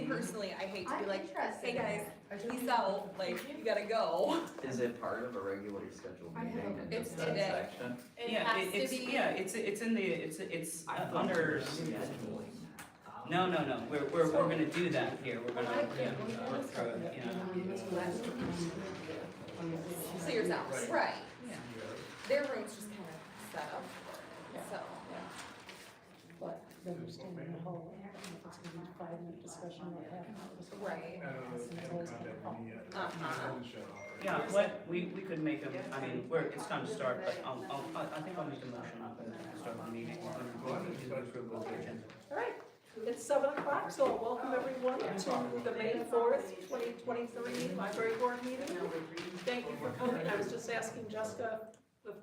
me personally, I hate to be I'm like, interested hey in guys, that. peace out, like, you gotta go. Is it part of a regularly scheduled meeting in It's just that in it. section? It Yeah, has to it's, be. yeah, it's in the, it's under. No, we're gonna do that here, we're gonna, work through it, So yourself, right, Yeah. their room's just kind of set up for it, so. But then we're standing in the hallway, if it's gonna be a 5-minute discussion or half an hour discussion. Right. Yeah, we could make them, I mean, it's time to start, but I think I'll make a motion to start the meeting, and do the approval of the agenda. All right, it's 7 o'clock, so I'll welcome everyone to the May 4th, 2023 library board meeting. Thank you for coming. I was just asking Jessica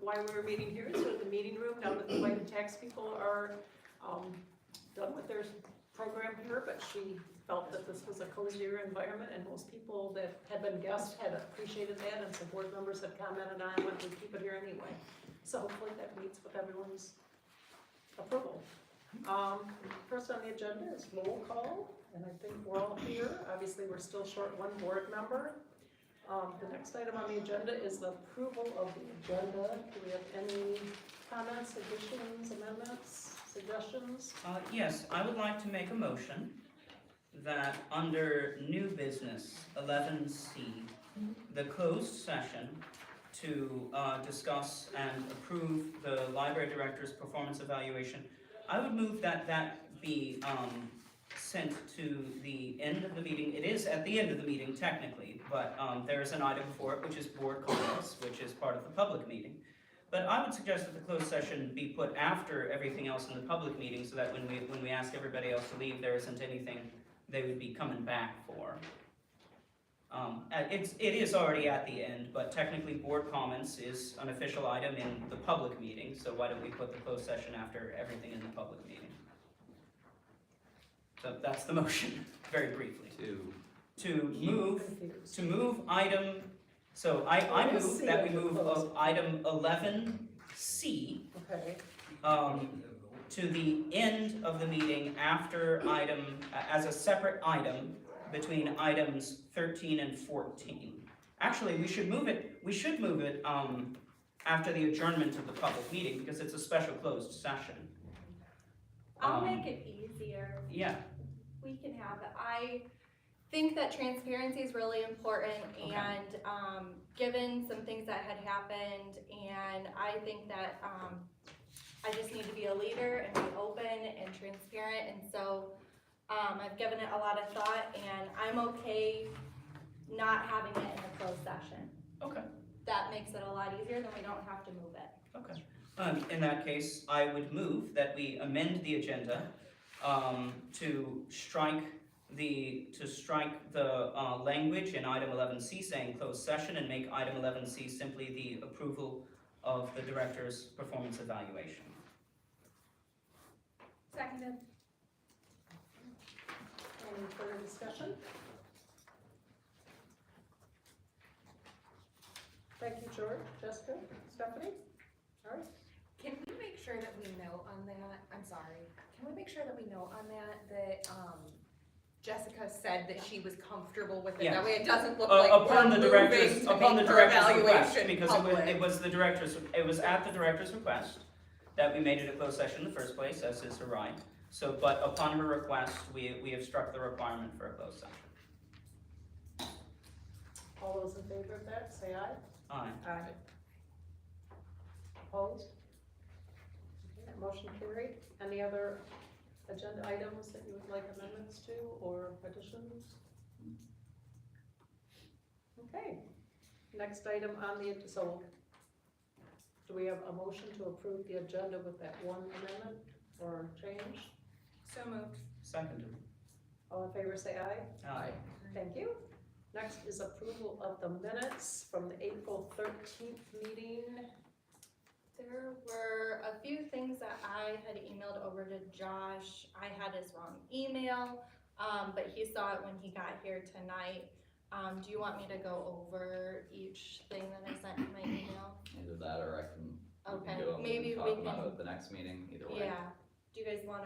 why we were meeting here, so in the meeting room, now that the lighted tax people are done with their program here, but she felt that this was a cozier environment, and most people that had been guests had appreciated that, and some board members had commented on when we keep it here anyway. So hopefully that meets with everyone's approval. First on the agenda is roll call, and I think we're all here. Obviously, we're still short one board member. The next item on the agenda is the approval of the agenda. Do we have any comments, additions, amendments, suggestions? Yes, I would like to make a motion that under new business 11C, the closed session to discuss and approve the library director's performance evaluation, I would move that be sent to the end of the meeting. It is at the end of the meeting technically, but there is an item for it, which is board comments, which is part of the public meeting. But I would suggest that the closed session be put after everything else in the public meeting, so that when we ask everybody else to leave, there isn't anything they would be coming back for. It is already at the end, but technically board comments is an official item in the public meeting, so why don't we put the closed session after everything in the public meeting? So that's the motion, very briefly. To move item, so I move that we move item 11C Okay. to the end of the meeting after item, as a separate item between items 13 and 14. Actually, we should move it after the adjournment of the public meeting, because it's a special closed session. I'll make it easier. Yeah, We can have it. I think that transparency is really important, Okay. and given some things that had happened, and I think that I just need to be a leader and be open and transparent, and so I've given it a lot of thought, and I'm okay not having it in a closed session. okay, That makes it a lot easier, then we don't have to move it. okay. In that case, I would move that we amend the agenda to strike the language in item 11C saying closed session, and make item 11C simply the approval of the director's performance evaluation. Seconded. Any further discussion? Thank you, George, Jessica, Stephanie. All right. Can we make sure that we know on that, I'm sorry, can we make sure that we know on that Jessica said that she was comfortable with it? Yes. That way it doesn't look like Upon we're the moving director's to make her request, evaluation because public. it was at the director's request that we made it a closed session in the first place, as is her right. So, but upon her request, we have struck the requirement for a closed session. All those in favor of that, say aye. Aye. Aye. Opposed? Okay, that motion carried. Any other agenda items that you would like amendments to or additions? Okay, next item on the, so do we have a motion to approve the agenda with that one amendment or change? So moved. Seconded. All in favor say aye. Aye. Thank you. Next is approval of the minutes from the April 13th meeting. There were a few things that I had emailed over to Josh. I had his wrong email, but he saw it when he got here tonight. Do you want me to go over each thing that I sent in my email? Either that or I can, we Okay, can go and maybe talk we about it can, at the next meeting, either way. yeah, Do you guys want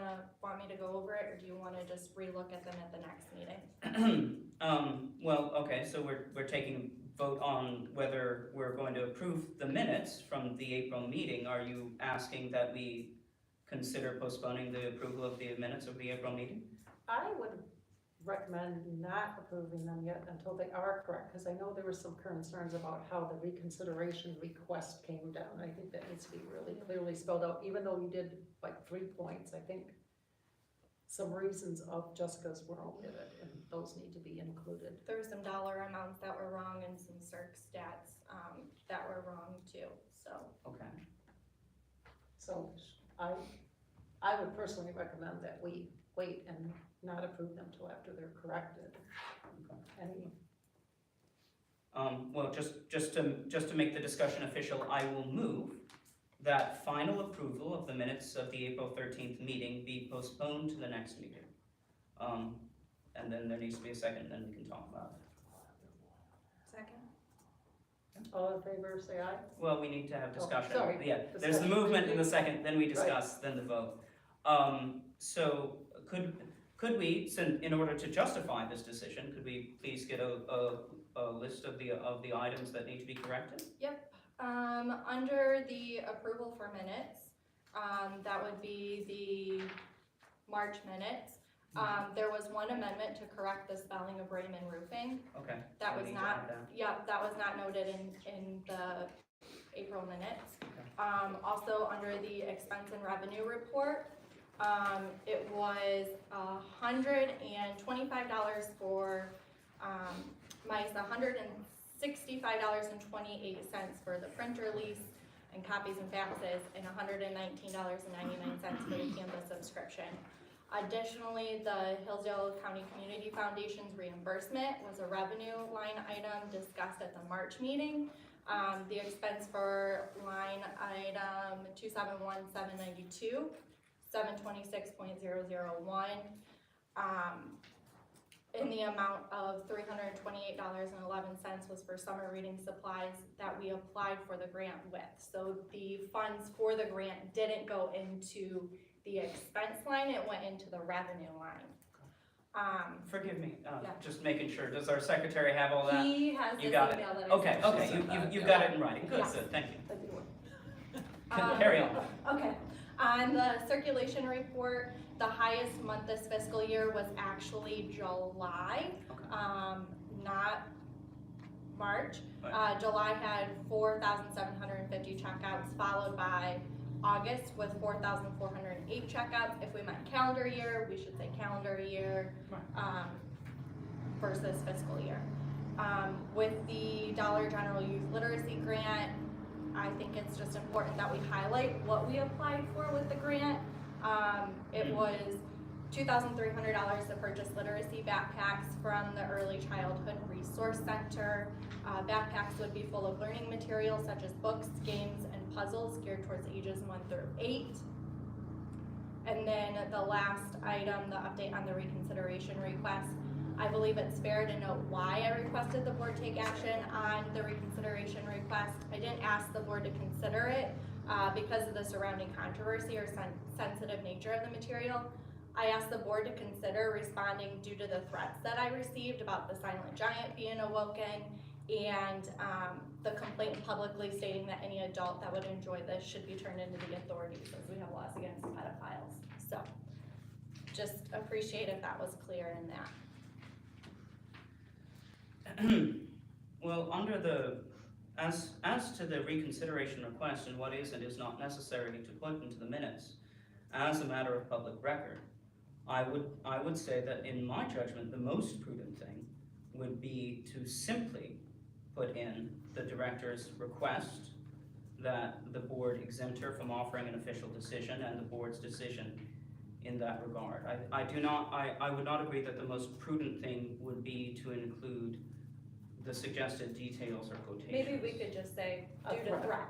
me to go over it, or do you wanna just relook at them at the next meeting? Well, okay, so we're taking vote on whether we're going to approve the minutes from the April meeting. Are you asking that we consider postponing the approval of the minutes of the April meeting? I would recommend not approving them yet until they are correct, because I know there were some concerns about how the reconsideration request came down. I think that needs to be really clearly spelled out, even though you did like 3 points. I think some reasons of Jessica's were omitted, and those need to be included. There were some dollar amounts that were wrong and some circ stats, that were wrong too, so. Okay. So I would personally recommend that we wait and not approve them till after they're corrected. Any, Well, just to make the discussion official, I will move that final approval of the minutes of the April 13th meeting be postponed to the next meeting. And then there needs to be a second, then we can talk about it. Second? all in favor, say aye. Well, we need to have discussion. sorry. Yeah, there's the Discussion. movement in the second, then we discuss, then the vote. So could we, in order to justify this decision, could we please get a list of the items that need to be corrected? Under the approval for minutes, that would be the March minutes. There was one amendment to correct the spelling of Raymond Roofing. Okay. That we was need to not, add that. that was not noted in the April minutes. Okay. Also under the expense and revenue report, it was $125 for, mice, $165.28 for the printer lease and copies and faxes, and $119.99 for the Canvas subscription. Additionally, the Hillsdale County Community Foundation's reimbursement was a revenue line item discussed at the March meeting. The expense for line item 271792, 726.001, in the amount of $328.11 was for summer reading supplies that we applied for the grant with. So the funds for the grant didn't go into the expense line, it went into the revenue line. Forgive me, Yeah. just making sure, does our secretary have all that? He has this You email got it. that I Okay, sent. okay, you've got it in writing, good, Yeah. good, thank you. I do. Carry on. Okay, on the circulation report, the highest month this fiscal year was actually July, Okay. not March. Right. July had 4,750 checkouts, followed by August with 4,408 checkouts. If we meant calendar year, we should say calendar year, versus fiscal year. With the Dollar General Youth Literacy Grant, I think it's just important that we highlight what we applied for with the grant. It was $2,300 to purchase literacy backpacks from the Early Childhood Resource Center. Backpacks would be full of learning materials such as books, games, and puzzles geared towards ages 1 through 8. And then the last item, the update on the reconsideration request. I believe it's fair to note why I requested the board take action on the reconsideration request. I didn't ask the board to consider it because of the surrounding controversy or sensitive nature of the material. I asked the board to consider responding due to the threats that I received about the silent giant being awoken and the complaint publicly stating that any adult that would enjoy this should be turned into the authorities as we have laws against pedophiles. So just appreciate if that was clear in that. Well, under the, as to the reconsideration request and what is and is not necessary to put into the minutes, as a matter of public record, I would say that in my judgment, the most prudent thing would be to simply put in the director's request that the board exempt her from offering an official decision and the board's decision in that regard. I would not agree that the most prudent thing would be to include the suggested details or quotations. Maybe we could just say due to threat.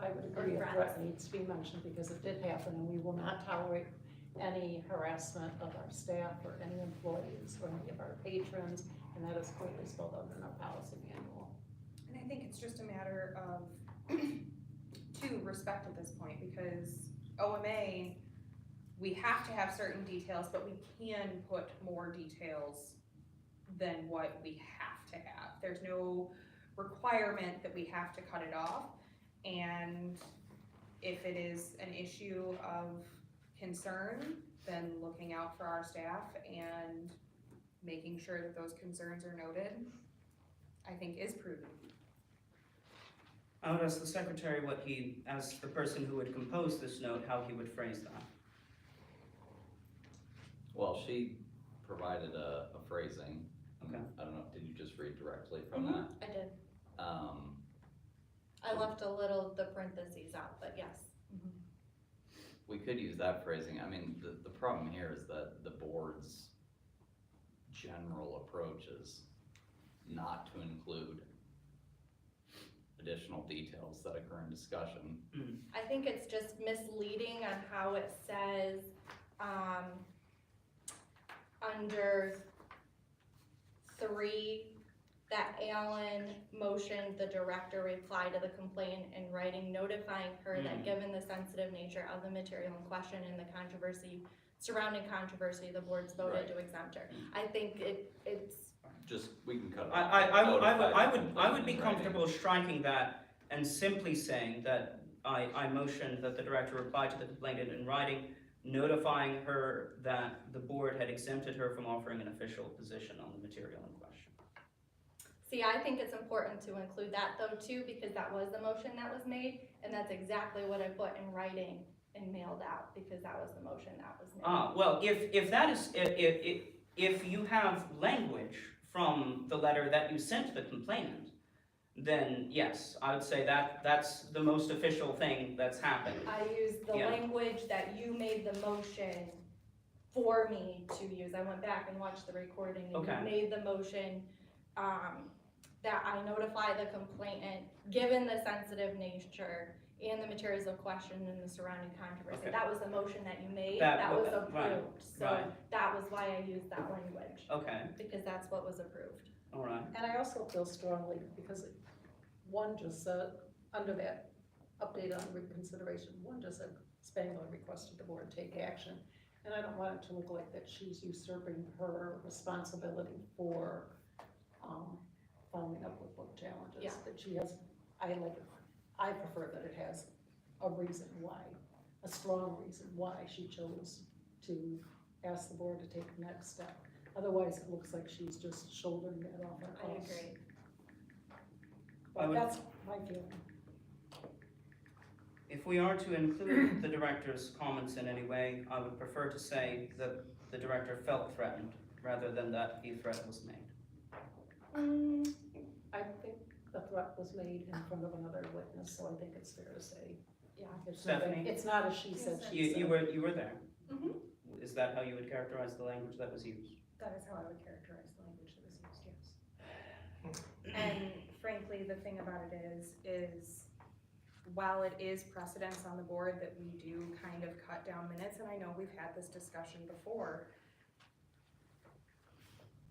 I would agree, a threat needs to be mentioned because it did happen, and we will not tolerate any harassment of our staff or any employees or any of our patrons, and that is clearly spelled out in our policy manual. And I think it's just a matter of to respect at this point, because OMA we have to have certain details, but we can put more details than what we have to have. There's no requirement that we have to cut it off, and if it is an issue of concern, then looking out for our staff and making sure that those concerns are noted, I think is prudent. I would ask the secretary what he, as the person who would compose this note, how he would phrase that. Well, she provided a phrasing. Okay. I don't know, did you just read directly from that? I did. Um, I left a little, the parentheses out, but yes. we could use that phrasing. I mean, the problem here is that the board's general approach is not to include additional details that occur in discussion. I think it's just misleading on how it says, under 3, that Alan motioned the director reply to the complaint in writing notifying her that given the sensitive nature of the material in question and the controversy, surrounding controversy, the board's voted to exempt her. I think it's, Just, we can cut it off. I would be comfortable striking that and simply saying that I motioned that the director reply to the complainant in writing, notifying her that the board had exempted her from offering an official position on the material in question. see, I think it's important to include that though too, because that was the motion that was made, and that's exactly what I put in writing and mailed out, because that was the motion that was made. Well, if that is, if you have language from the letter that you sent the complainant, then yes, I would say that that's the most official thing that's happened. I used the Yeah. language that you made the motion for me to use. I went back and watched the recording, and Okay. you made the motion, that I notify the complainant, given the sensitive nature and the materials of question and the surrounding controversy. Okay. That was the motion that you made, That that wa- was right, approved. So right. that was why I used that language, Okay, because that's what was approved. all right. And I also feel strongly, because one just said, under that update on reconsideration, one just said Spangler requested the board take action. And I don't want it to look like that she's usurping her responsibility for, following up with book challenges. Yeah. That she has, I prefer that it has a reason why, a strong reason why she chose to ask the board to take the next step. Otherwise, it looks like she's just shouldering that off our I costs. agree. I But would- that's my feeling. If we are to include the director's comments in any way, I would prefer to say that the director felt threatened, rather than that a threat was made. I think the threat was made in front of another witness, so I think it's fair to say. Yeah. Stephanie? It's not a she said, she You said. were there. Mhm. Is that how you would characterize the language that was used? That is how I would characterize the language that was used, yes. And frankly, the thing about it is while it is precedence on the board that we do kind of cut down minutes, and I know we've had this discussion before,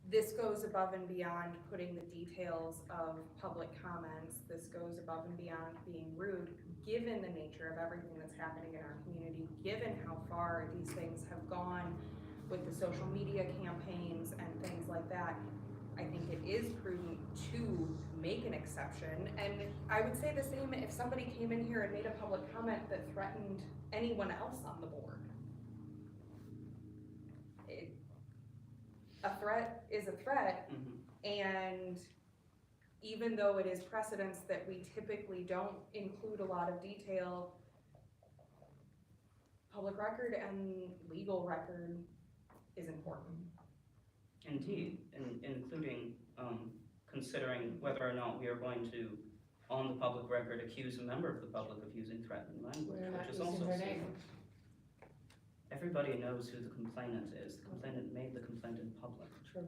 this goes above and beyond putting the details of public comments. This goes above and beyond being rude, given the nature of everything that's happening in our community, given how far these things have gone with the social media campaigns and things like that. I think it is prudent to make an exception, and I would say the same if somebody came in here and made a public comment that threatened anyone else on the board. A threat is a threat, and even though it is precedence that we typically don't include a lot of detail, public record and legal record is important. Indeed, including considering whether or not we are going to, on the public record, accuse a member of the public of using threatening language, We're not which is using also her seen. name. Everybody knows who the complainant is. The complainant made the complaint in public. True.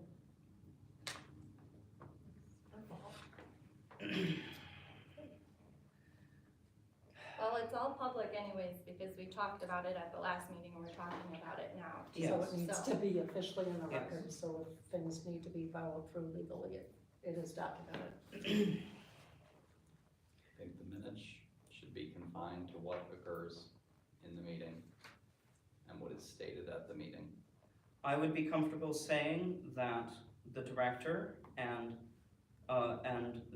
Well, it's all public anyways, because we talked about it at the last meeting, and we're talking about it now. So Yes. it needs So- to be officially in the Yes. record, so if things need to be followed through legally, it is documented. I think the minutes should be confined to what occurs in the meeting and what is stated at the meeting. I would be comfortable saying that the director and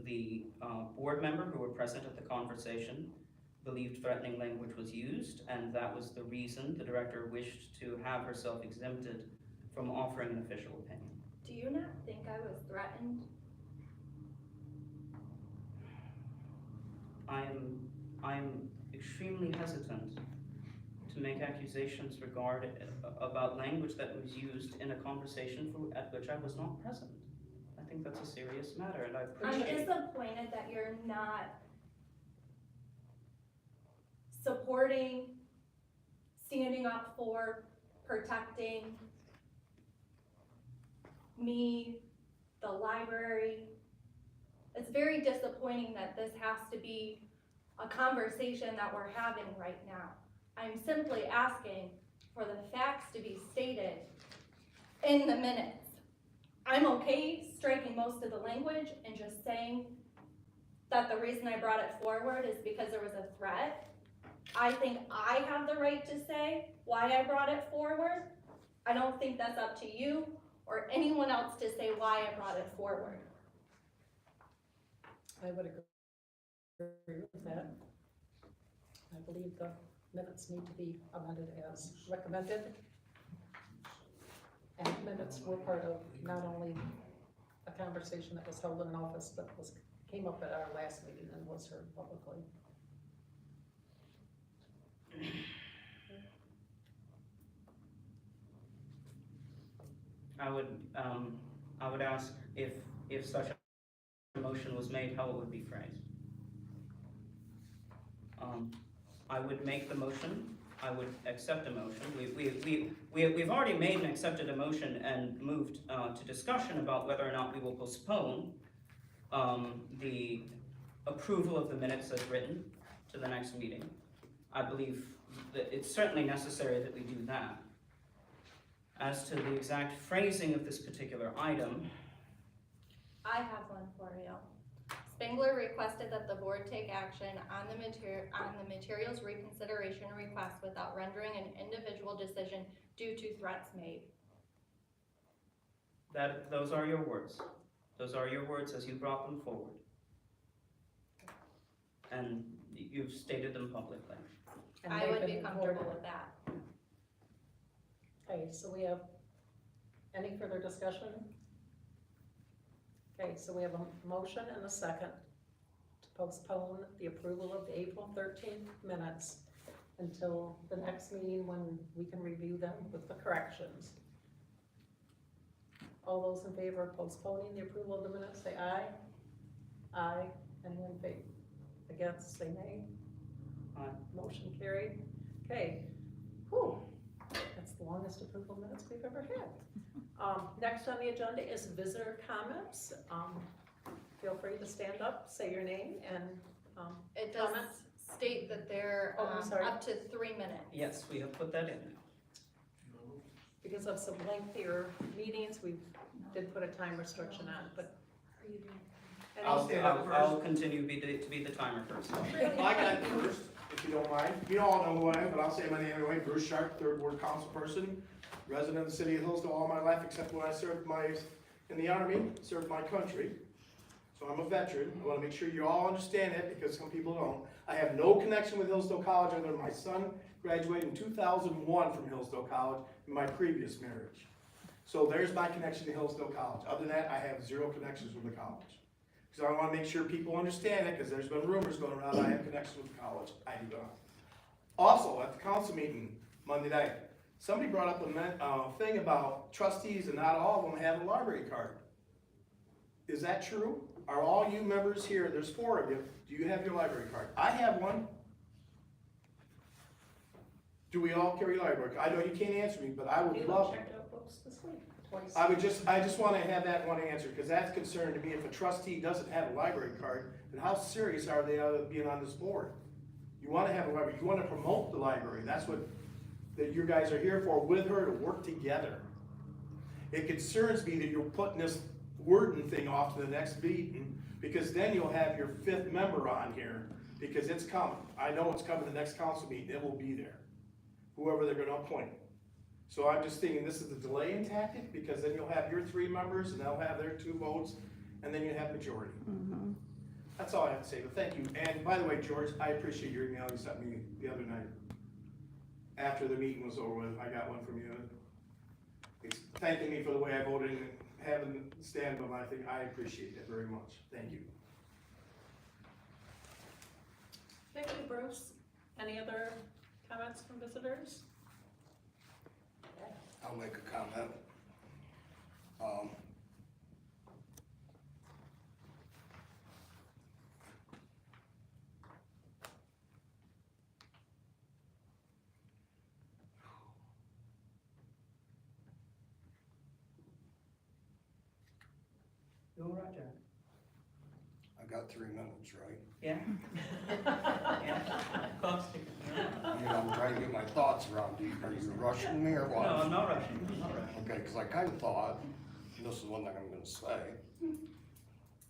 the board member who were present at the conversation believed threatening language was used, and that was the reason the director wished to have herself exempted from offering an official opinion. Do you not think I was threatened? I'm extremely hesitant to make accusations about language that was used in a conversation at which I was not present. I think that's a serious matter, and I I'm appreciate. disappointed that you're not supporting, standing up for, protecting me, the library. It's very disappointing that this has to be a conversation that we're having right now. I'm simply asking for the facts to be stated in the minutes. I'm okay striking most of the language and just saying that the reason I brought it forward is because there was a threat. I think I have the right to say why I brought it forward. I don't think that's up to you or anyone else to say why I brought it forward. I would agree with that. I believe the minutes need to be amended as recommended. And minutes were part of not only a conversation that was held in an office, but came up at our last meeting and was heard publicly. I would ask if such a motion was made, how it would be phrased. I would make the motion. I would accept a motion. We've already made and accepted a motion and moved to discussion about whether or not we will postpone the approval of the minutes as written to the next meeting. I believe that it's certainly necessary that we do that. As to the exact phrasing of this particular item, I have one for you. Spengler requested that the board take action on the materials reconsideration request without rendering an individual decision due to threats made. those are your words. Those are your words as you brought them forward. And you've stated them publicly. And I they've would be been comfortable recorded. with that. Okay, so we have any further discussion? Okay, so we have a motion and a second to postpone the approval of the April 13th minutes until the next meeting when we can review them with the corrections. All those in favor of postponing the approval of the minutes, say aye. Aye. Anyone in favor? Against, say nay. Aye. Motion carried. Okay. Whew. That's the longest approval minutes we've ever had. Next on the agenda is visitor comments. Feel free to stand up, say your name, and It does comments. state that they're Oh, I'm sorry. up to 3 minutes. Yes, we have put that in. Because of some lengthier meetings, we did put a time restriction on, but. any- I'll stand up I'll continue to be the timer first. I got it first, if you don't mind. You all know who I am, but I'll say my name anyway. Bruce Sharp, third ward council person, resident of the city of Hillsdale all my life, except when I served in the army, served my country. So I'm a veteran. I wanna make sure you all understand that because some people don't. I have no connection with Hillsdale College other than my son graduated in 2001 from Hillsdale College in my previous marriage. So there's my connection to Hillsdale College. Other than that, I have zero connections with the college. So I want to make sure people understand it, because there's been rumors going around, I have connections with the college, I do not. Also, at the council meeting Monday night, somebody brought up a thing about trustees and not all of them have a library card. Is that true? Are all you members here, there's 4 of you, do you have your library card? I have one. Do we all carry a library card? I know you can't answer me, but I would You love. checked out books this week, twice. I just wanna have that one answer, because that's concerning to me. If a trustee doesn't have a library card, then how serious are they out of being on this board? You wanna have a library, you wanna promote the library, that's what, that you guys are here for, with her to work together. It concerns me that you're putting this wording thing off to the next meeting, because then you'll have your 5th member on here, because it's coming. I know it's coming the next council meeting, it will be there. Whoever they're gonna appoint. So I'm just thinking this is the delaying tactic, because then you'll have your 3 members and they'll have their 2 votes, and then you have majority. That's all I have to say, but thank you. And by the way, George, I appreciate your email you sent me the other night. After the meeting was over with, I got one from you. It's thanking me for the way I voted and having stand by my thing. I appreciate that very much. Thank you. Thank you, Bruce. Any other comments from visitors? I'll make a comment. You all right, Jack? I got 3 minutes, right? Yeah? Yeah. Clock's ticking. You know, I'm trying to get my thoughts around. Are you rushing me or No, what? I'm not rushing, I'm not rushing. Okay, because I kind of thought, and this is one thing I'm gonna say,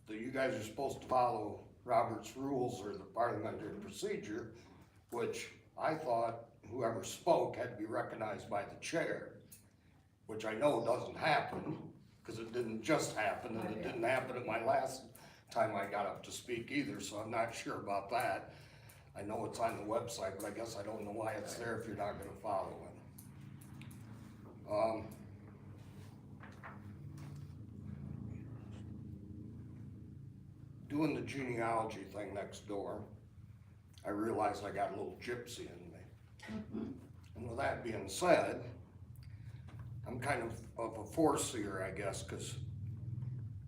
that you guys are supposed to follow Robert's rules or the parliamentary procedure, which I thought whoever spoke had to be recognized by the chair, which I know doesn't happen, because it didn't just happen, and it didn't happen at my last time I got up to speak either, so I'm not sure about that. I know it's on the website, but I guess I don't know why it's there if you're not gonna follow it. Doing the genealogy thing next door, I realized I got a little gypsy in me. And with that being said, I'm kind of a foreseer, I guess, because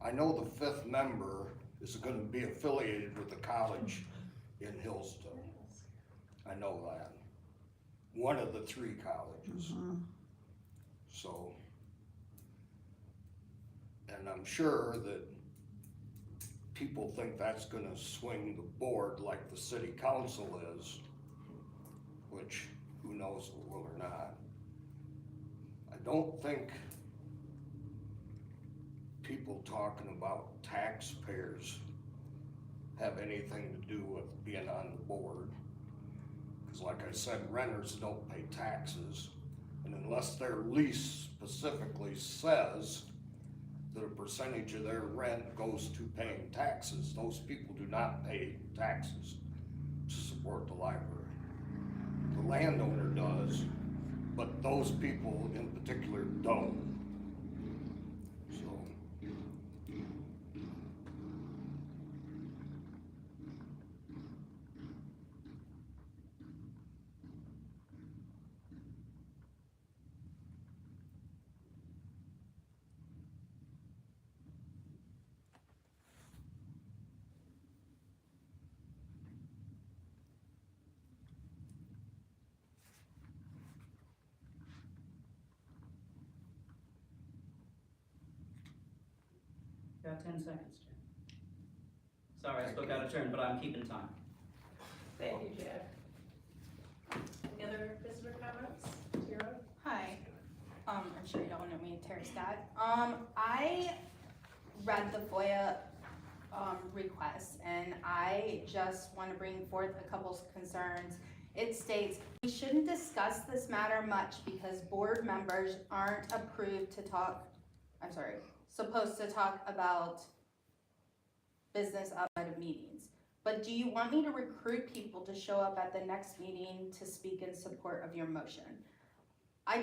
I know the 5th member is gonna be affiliated with the college in Hillsdale. I know that. One of the 3 colleges. So, and I'm sure that people think that's gonna swing the board like the city council is, which who knows if it will or not. I don't think people talking about taxpayers have anything to do with being on the board. Because like I said, renters don't pay taxes, and unless their lease specifically says that a percentage of their rent goes to paying taxes, those people do not pay taxes to support the library. The landowner does, but those people in particular don't. So, Got 10 seconds, Jack. Sorry, I spoke out of turn, but I'm keeping time. Thank you, Jack. Any other visitor comments? Tara? Hi, I'm sure you don't want me to Terry Scott. I read the FOIA, request, and I just want to bring forth a couple of concerns. It states, we shouldn't discuss this matter much because board members aren't supposed to talk about business outside of meetings. But do you want me to recruit people to show up at the next meeting to speak in support of your motion? I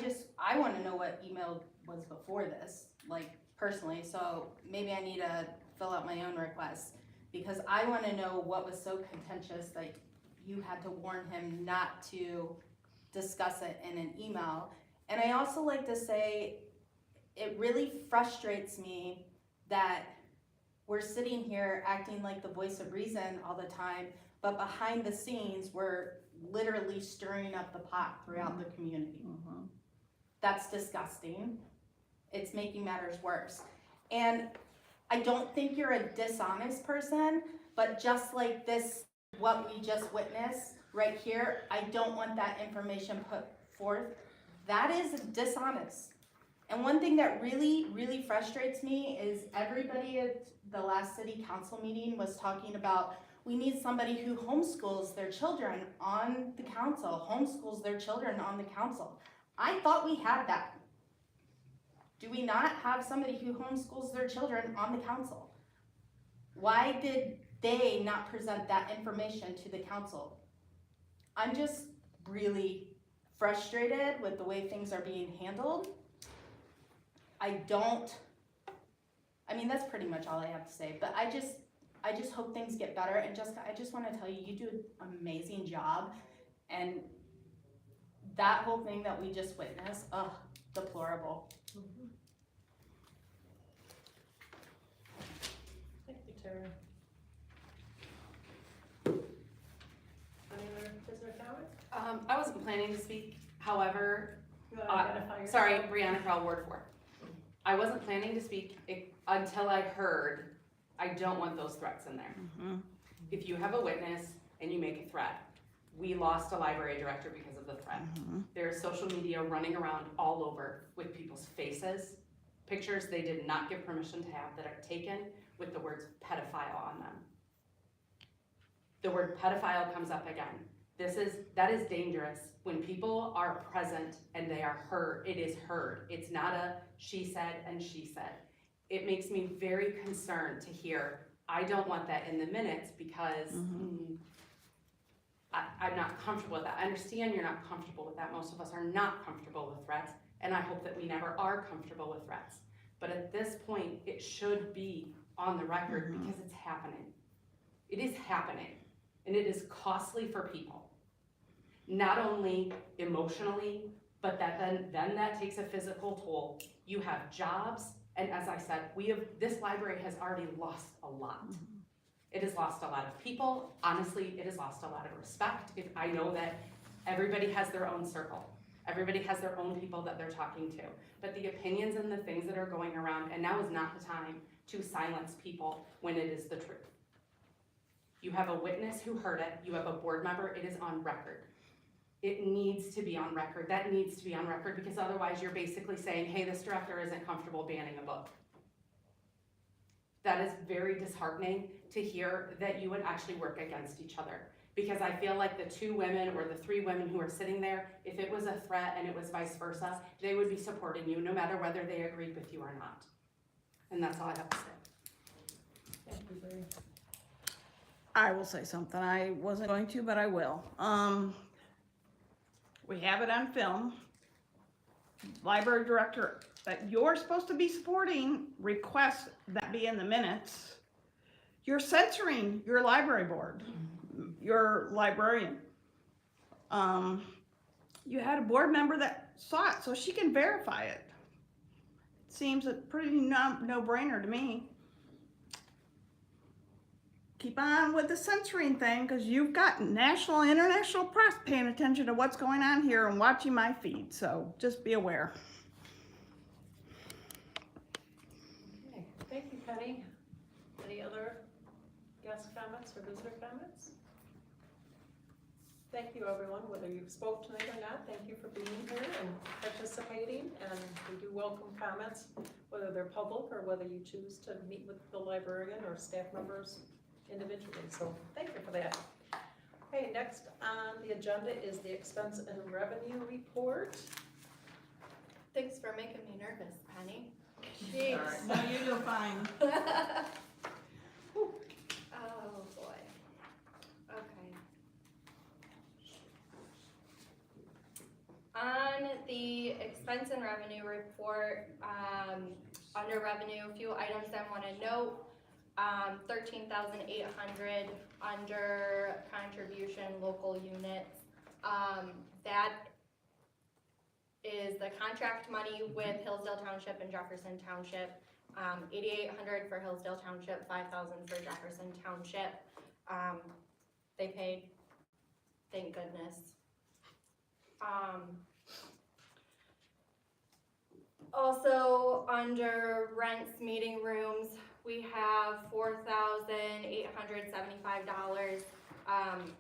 want to know what email was before this, like personally, so maybe I need to fill out my own request, because I want to know what was so contentious that you had to warn him not to discuss it in an email. And I also like to say, it really frustrates me that we're sitting here acting like the voice of reason all the time, but behind the scenes, we're literally stirring up the pot throughout the community. That's disgusting. It's making matters worse. And I don't think you're a dishonest person, but just like this, what we just witnessed right here, I don't want that information put forth. That is dishonest. And one thing that really, really frustrates me is everybody at the last city council meeting was talking about, we need somebody who homeschools their children on the council, homeschools their children on the council. I thought we had that. Do we not have somebody who homeschools their children on the council? Why did they not present that information to the council? I'm just really frustrated with the way things are being handled. I mean, that's pretty much all I have to say, but I just hope things get better. And Jessica, I just wanna tell you, you do an amazing job. And that whole thing that we just witnessed, deplorable. Thank you, Tara. Any other visitor comments? I wasn't planning to speak, however, You wanna identify yourself? sorry, Brianna Crowell, Ward 4. I wasn't planning to speak until I heard, I don't want those threats in there. If you have a witness and you make a threat, we lost a library director because of the threat. There's social media running around all over with people's faces, pictures they did not give permission to have that are taken with the words pedophile on them. The word pedophile comes up again. That is dangerous. When people are present and they are heard, it is heard. It's not a she said and she said. It makes me very concerned to hear, I don't want that in the minutes because I'm not comfortable with that. I understand you're not comfortable with that. Most of us are not comfortable with threats, and I hope that we never are comfortable with threats. But at this point, it should be on the record because it's happening. It is happening, and it is costly for people. Not only emotionally, but then that takes a physical toll. You have jobs, and as I said, this library has already lost a lot. It has lost a lot of people. Honestly, it has lost a lot of respect. I know that everybody has their own circle. Everybody has their own people that they're talking to. But the opinions and the things that are going around, and now is not the time to silence people when it is the truth. You have a witness who heard it. You have a board member. It is on record. It needs to be on record. That needs to be on record because otherwise you're basically saying, hey, this director isn't comfortable banning a book. That is very disheartening to hear that you would actually work against each other. Because I feel like the 2 women or the 3 women who are sitting there, if it was a threat and it was vice versa, they would be supporting you no matter whether they agreed with you or not. And that's all I have to say. Thank you, Bree. I will say something. I wasn't going to, but I will. We have it on film. Library director that you're supposed to be supporting requests that be in the minutes. You're censoring your library board, your librarian. You had a board member that saw it, so she can verify it. It seems a pretty no-brainer to me. Keep on with the censoring thing, because you've got national and international press paying attention to what's going on here and watching my feed, so just be aware. Okay, thank you, Penny. Any other guest comments or visitor comments? Thank you, everyone, whether you spoke tonight or not. Thank you for being here and participating, and we do welcome comments, whether they're public or whether you choose to meet with the librarian or staff members individually, so thank you for that. Okay, next on the agenda is the expense and revenue report. Thanks for making me nervous, Penny. Jeez. No, you do fine. Oh, boy. Okay. On the expense and revenue report, under revenue, a few items I want to note. 13,800 under contribution local units. That is the contract money with Hillsdale Township and Jefferson Township. 8,800 for Hillsdale Township, 5,000 for Jefferson Township. They paid, thank goodness. Also under rents, meeting rooms, we have $4,875.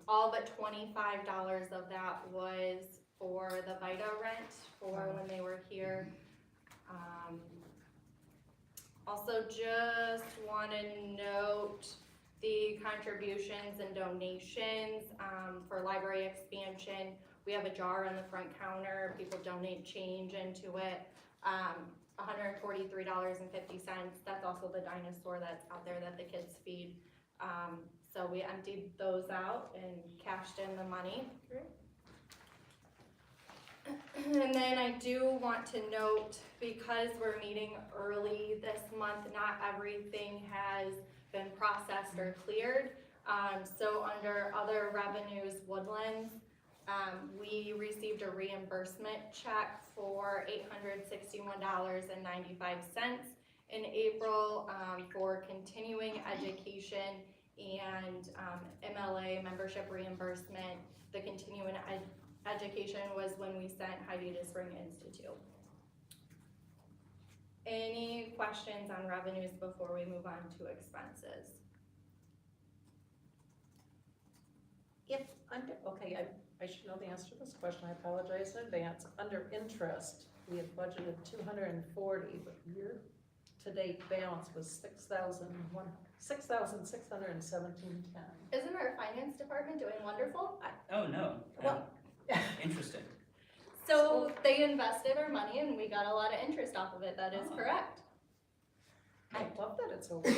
All but $25 of that was for the Vita rent for when they were here. Also just want to note the contributions and donations for library expansion. We have a jar on the front counter, people donate change into it, $143.50. That's also the dinosaur that's out there that the kids feed. So we emptied those out and cashed in the money. And then I do want to note, because we're meeting early this month, not everything has been processed or cleared. So under other revenues, Woodlands, we received a reimbursement check for $861.95 in April for continuing education and MLA membership reimbursement. The continuing education was when we sent Heidi to Spring Institute. Any questions on revenues before we move on to expenses? Okay, I should know the answer to this question, I apologize in advance. Under interest, we had budgeted 240, but year-to-date balance was 6,617.10. Isn't our finance department doing wonderful? Oh, no. Well- Interesting. So they invested our money and we got a lot of interest off of it, that is correct. I love that it's over.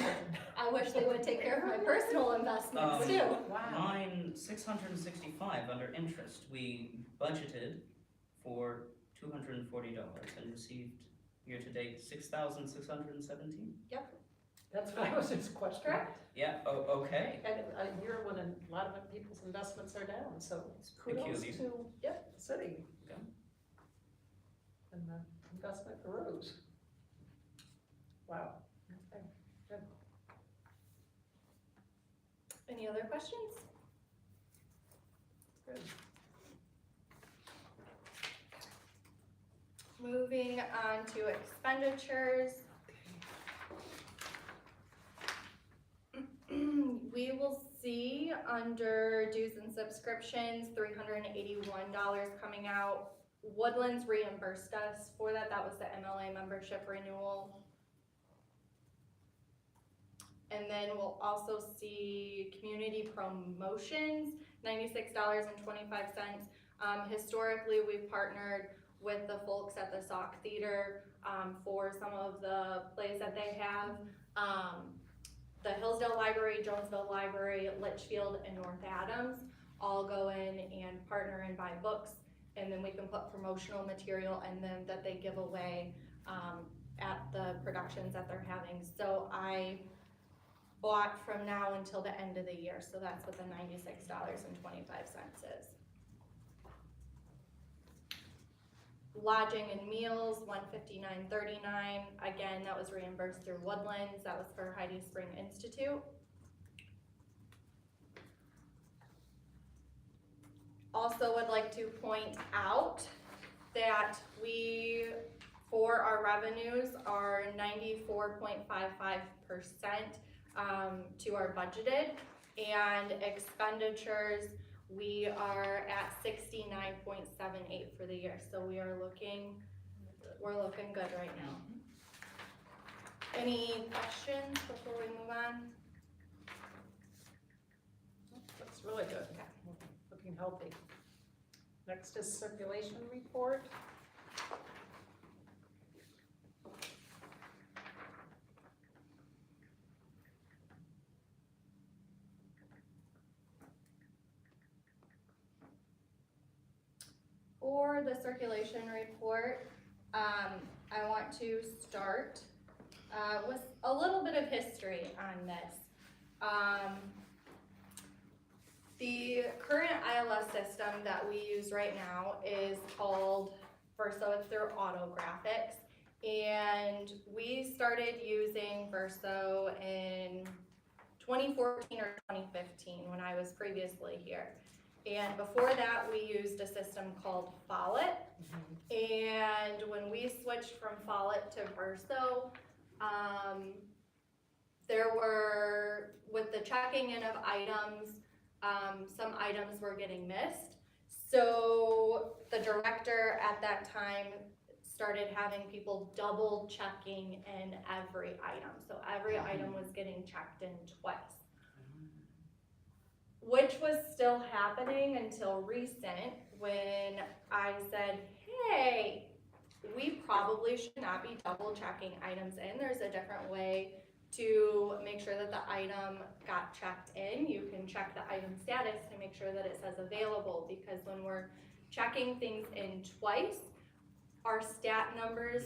I wish they would take care of my personal investments too. Wow. Line 665 under interest, we budgeted for $240 and received year-to-date $6,617. That's what I was just questioning. Correct. Yeah, okay. And a year when a lot of people's investments are down, so kudos Peculiar. to the city. Yeah. And the investment grows. Wow. Okay, good. Any other questions? Good. Moving on to expenditures. We will see under dues and subscriptions, $381 coming out. Woodlands reimbursed us for that. That was the MLA membership renewal. And then we'll also see community promotions, $96.25. Historically, we've partnered with the folks at the Sauk Theater for some of the plays that they have. The Hillsdale Library, Jonesville Library, Litchfield, and North Adams all go in and partner and buy books, and then we can put promotional material and then that they give away at the productions that they're having. So I bought from now until the end of the year, so that's what the $96.25 is. Lodging and meals, $159.39. Again, that was reimbursed through Woodlands. That was for Heidi Spring Institute. Also would like to point out that we, for our revenues, are 94.55% to our budgeted, and expenditures, we are at 69.78 for the year, so we're looking good right now. Any questions before we move on? Looks really good. Looking healthy. Next is circulation report. For the circulation report, I want to start with a little bit of history on this. The current ILS system that we use right now is called Verso. It's through Autographics, and we started using Verso in 2014 or 2015 when I was previously here. And before that, we used a system called Follett. And when we switched from Follett to Verso, there were, with the checking in of items, some items were getting missed. So the director at that time started having people double checking in every item. So every item was getting checked in twice, which was still happening until recent, when I said, hey, we probably should not be double checking items in. There's a different way to make sure that the item got checked in. You can check the item status to make sure that it says available, because when we're checking things in twice, our stat numbers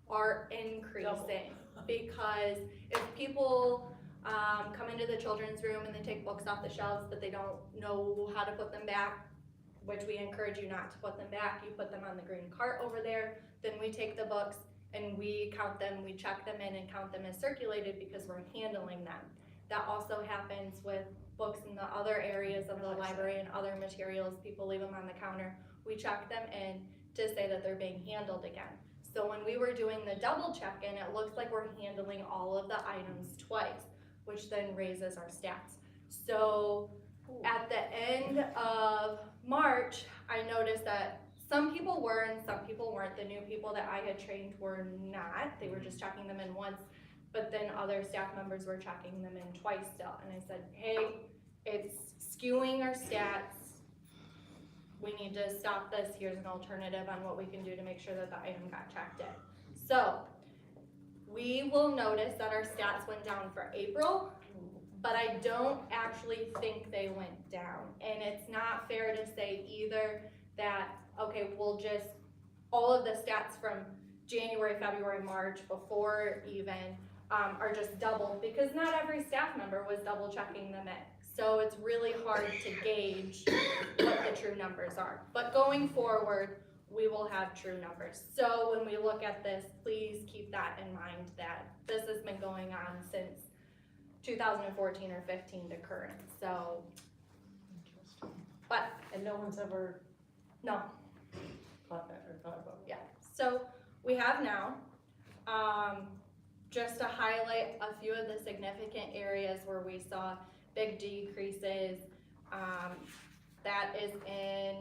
are increasing. Because if people come into the children's room and they take books off the shelves but they don't know how to put them back, which we encourage you not to put them back, you put them on the green cart over there, then we take the books and we count them, we check them in and count them as circulated because we're handling them. That also happens with books in the other areas of the library and other materials. People leave them on the counter. We check them in to say that they're being handled again. So when we were doing the double check-in, it looks like we're handling all of the items twice, which then raises our stats. So at the end of March, I noticed that some people were and some people weren't. The new people that I had trained were not. They were just checking them in once, but then other staff members were checking them in twice still. And I said, hey, it's skewing our stats. We need to stop this. Here's an alternative on what we can do to make sure that the item got checked in. So we will notice that our stats went down for April, but I don't actually think they went down. And it's not fair to say either that, okay, we'll just, all of the stats from January, February, March, before even, are just doubled, because not every staff member was double checking them in. So it's really hard to gauge what the true numbers are. But going forward, we will have true numbers. So when we look at this, please keep that in mind, that this has been going on since 2014 or 15 to current. So, but And no one's ever no, caught that or thought about it? yeah. So we have now, just to highlight a few of the significant areas where we saw big decreases, that is in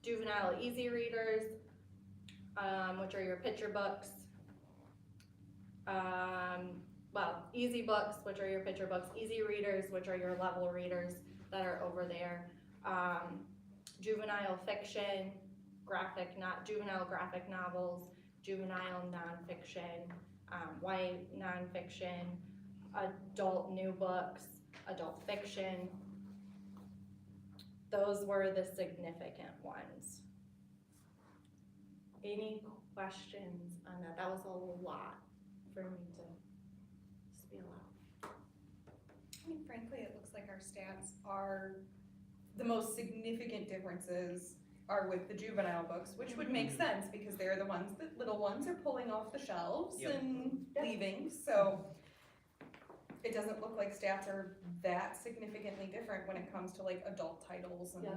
juvenile easy readers, which are your picture books, well, easy books, which are your picture books, easy readers, which are your level readers that are over there, juvenile fiction, juvenile graphic novels, juvenile nonfiction, white nonfiction, adult new books, adult fiction. Those were the significant ones. Any questions on that? That was a lot for me to spiel out. I mean, frankly, it looks like our stats are, the most significant differences are with the juvenile books, which would make sense because they're the ones that little ones are pulling off the shelves Yep. and leaving, so it doesn't look like stats are that significantly different when it comes to like adult titles and,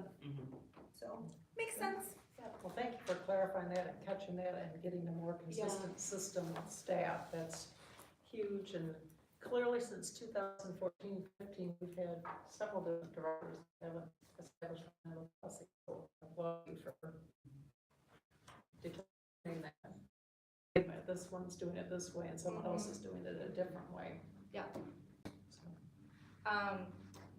so, makes sense. Well, thank you for clarifying that and catching that and getting a more consistent system of staff. That's huge, and clearly since 2014, 15, we've had several different directors that haven't established a policy for determining that. This one's doing it this way and someone else is doing it a different way. Yeah. So.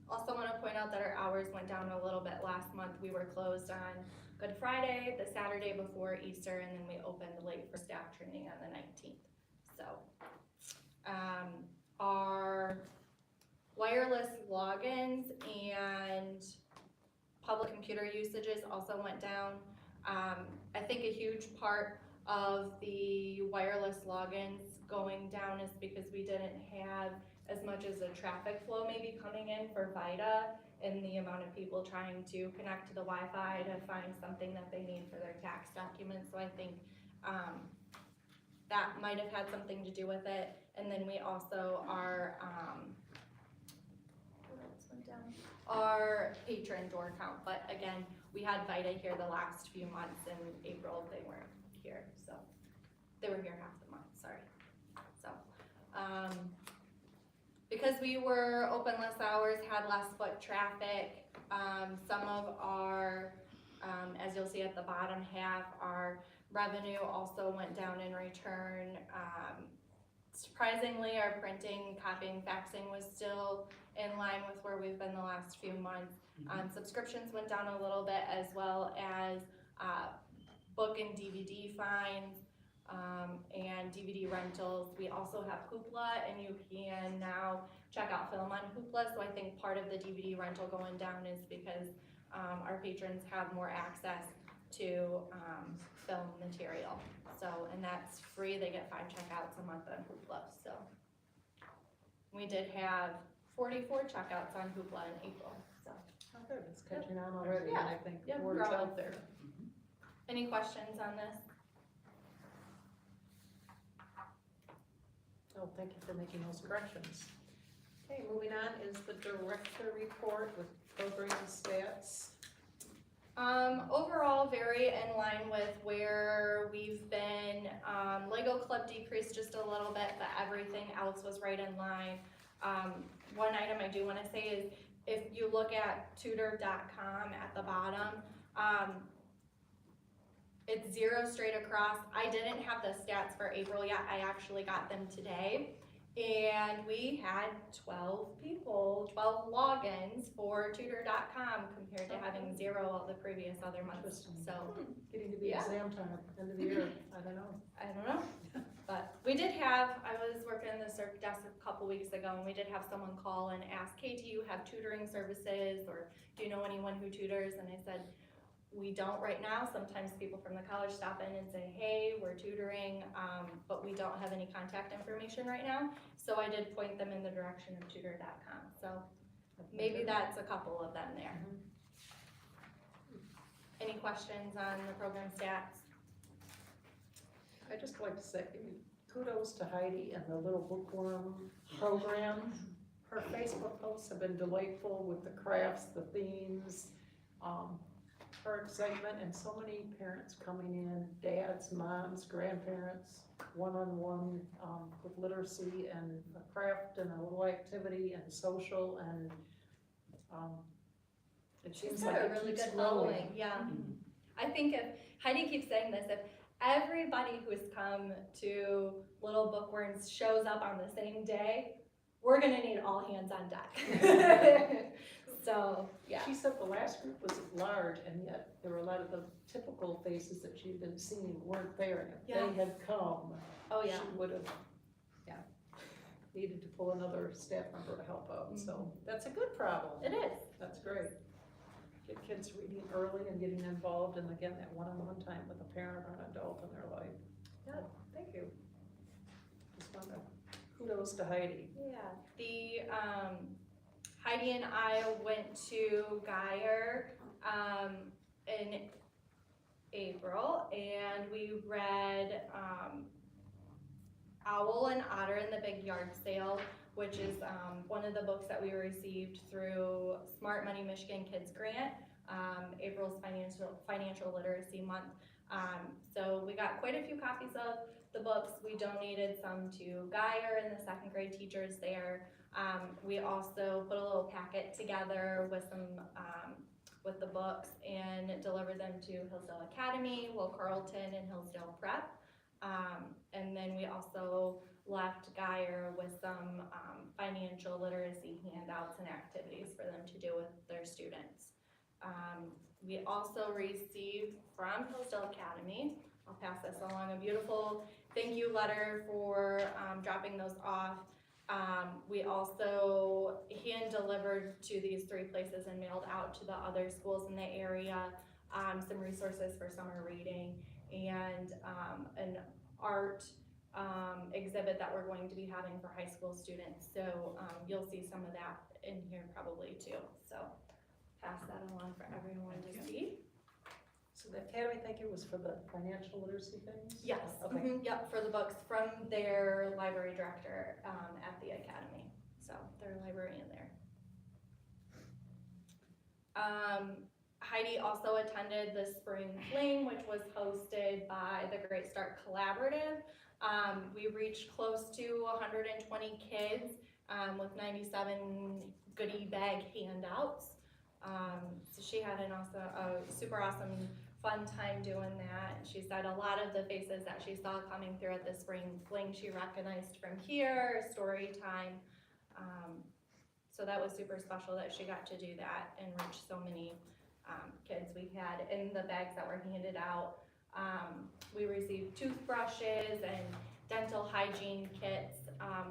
Also want to point out that our hours went down a little bit last month. We were closed on Good Friday, the Saturday before Easter, and then we opened late for staff training on the 19th. So, our wireless logins and public computer usages also went down. I think a huge part of the wireless logins going down is because we didn't have as much as a traffic flow maybe coming in for VITA, and the amount of people trying to connect to the Wi-Fi to find something that they need for their tax documents. So I think that might have had something to do with it. And then we also are, what else went down? Our patron door count, but again, we had VITA here the last few months. In April they weren't here, so they were here half the month, sorry. So, because we were open less hours, had less foot traffic, some of our, as you'll see at the bottom half, our revenue also went down in return. surprisingly, our printing, copying, faxing was still in line with where we've been the last few months. Subscriptions went down a little bit, as well as book and DVD fines, and DVD rentals. We also have Hoopla, and you can now check out film on Hoopla, so I think part of the DVD rental going down is because our patrons have more access to film material. So, and that's free, they get 5 checkouts a month on Hoopla, so. We did have 44 checkouts on Hoopla in April, so. Oh, good, it's catching on already, and Yeah. I think Yeah, word's growing. out there. Any questions on this? Oh, thank you for making those corrections. Okay, moving on is the director report with program stats. Overall, very in line with where we've been. Lego Club decreased just a little bit, but everything else was right in line. One item I do wanna say is, if you look at tutor.com at the bottom, it's 0 straight across. I didn't have the stats for April yet, I actually got them today. And we had 12 logins for tutor.com compared to having 0 all the previous other months, Interesting. so. Getting to be Yeah. exam time, end of the year, I don't know. I don't know, but we did have, I was working the circ desk a couple weeks ago, and we did have someone call and ask, hey, do you have tutoring services, or do you know anyone who tutors? And I said, we don't right now. Sometimes people from the college stop in and say, hey, we're tutoring, but we don't have any contact information right now. So I did point them in the direction of tutor.com, so maybe that's a couple of them there. Any questions on the program stats? I'd just like to say kudos to Heidi and the Little Bookworm program. Her Facebook posts have been delightful with the crafts, the themes, her excitement, and so many parents coming in, dads, moms, grandparents, one-on-one with literacy and a craft and a little activity and social, and it She's seems got like a it really keeps good growing. following, yeah. I think if, Heidi keeps saying this, if everybody who's come to Little Bookworms shows up on the same day, we're gonna need all hands on deck. So, yeah. She said the last group was large, and yet there were a lot of the typical faces that she'd been seeing weren't there, and if Yeah. they had come, Oh, yeah. she would have, needed to pull another staff member to help out, so that's a good problem. It is. That's great. Get kids reading early and getting involved, and again, that one-on-one time with a parent or an adult in their life. Yeah, thank you. Just want to, kudos to Heidi. Yeah, the, Heidi and I went to Geyer, in April, and we read, Owl and Otter in the Big Yard Sale, which is, one of the books that we received through Smart Money Michigan Kids Grant, April's financial literacy month. So we got quite a few copies of the books. We donated some to Geyer and the 2nd grade teachers there. We also put a little packet together with some, with the books and delivered them to Hillsdale Academy, Will Carlton, and Hillsdale Prep. And then we also left Geyer with some financial literacy handouts and activities for them to do with their students. We also received from Hillsdale Academy, I'll pass this along, a beautiful thank you letter for dropping those off. We also hand delivered to these 3 places and mailed out to the other schools in the area some resources for summer reading and an art exhibit that we're going to be having for high school students. So you'll see some of that in here probably too. So pass that along for everyone to see. So the Academy, thank you, was for the financial literacy things? Yes, Okay. Yep, for the books from their library director at the Academy. So their librarian there. Heidi also attended the Spring Fling, which was hosted by the Great Start Collaborative. We reached close to 120 kids with 97 goodie bag handouts. So she had a super awesome fun time doing that. And she said a lot of the faces that she saw coming through at the spring fling, she recognized from here, story time. So that was super special that she got to do that and reach so many kids. We had in the bags that were handed out, we received toothbrushes and dental hygiene kits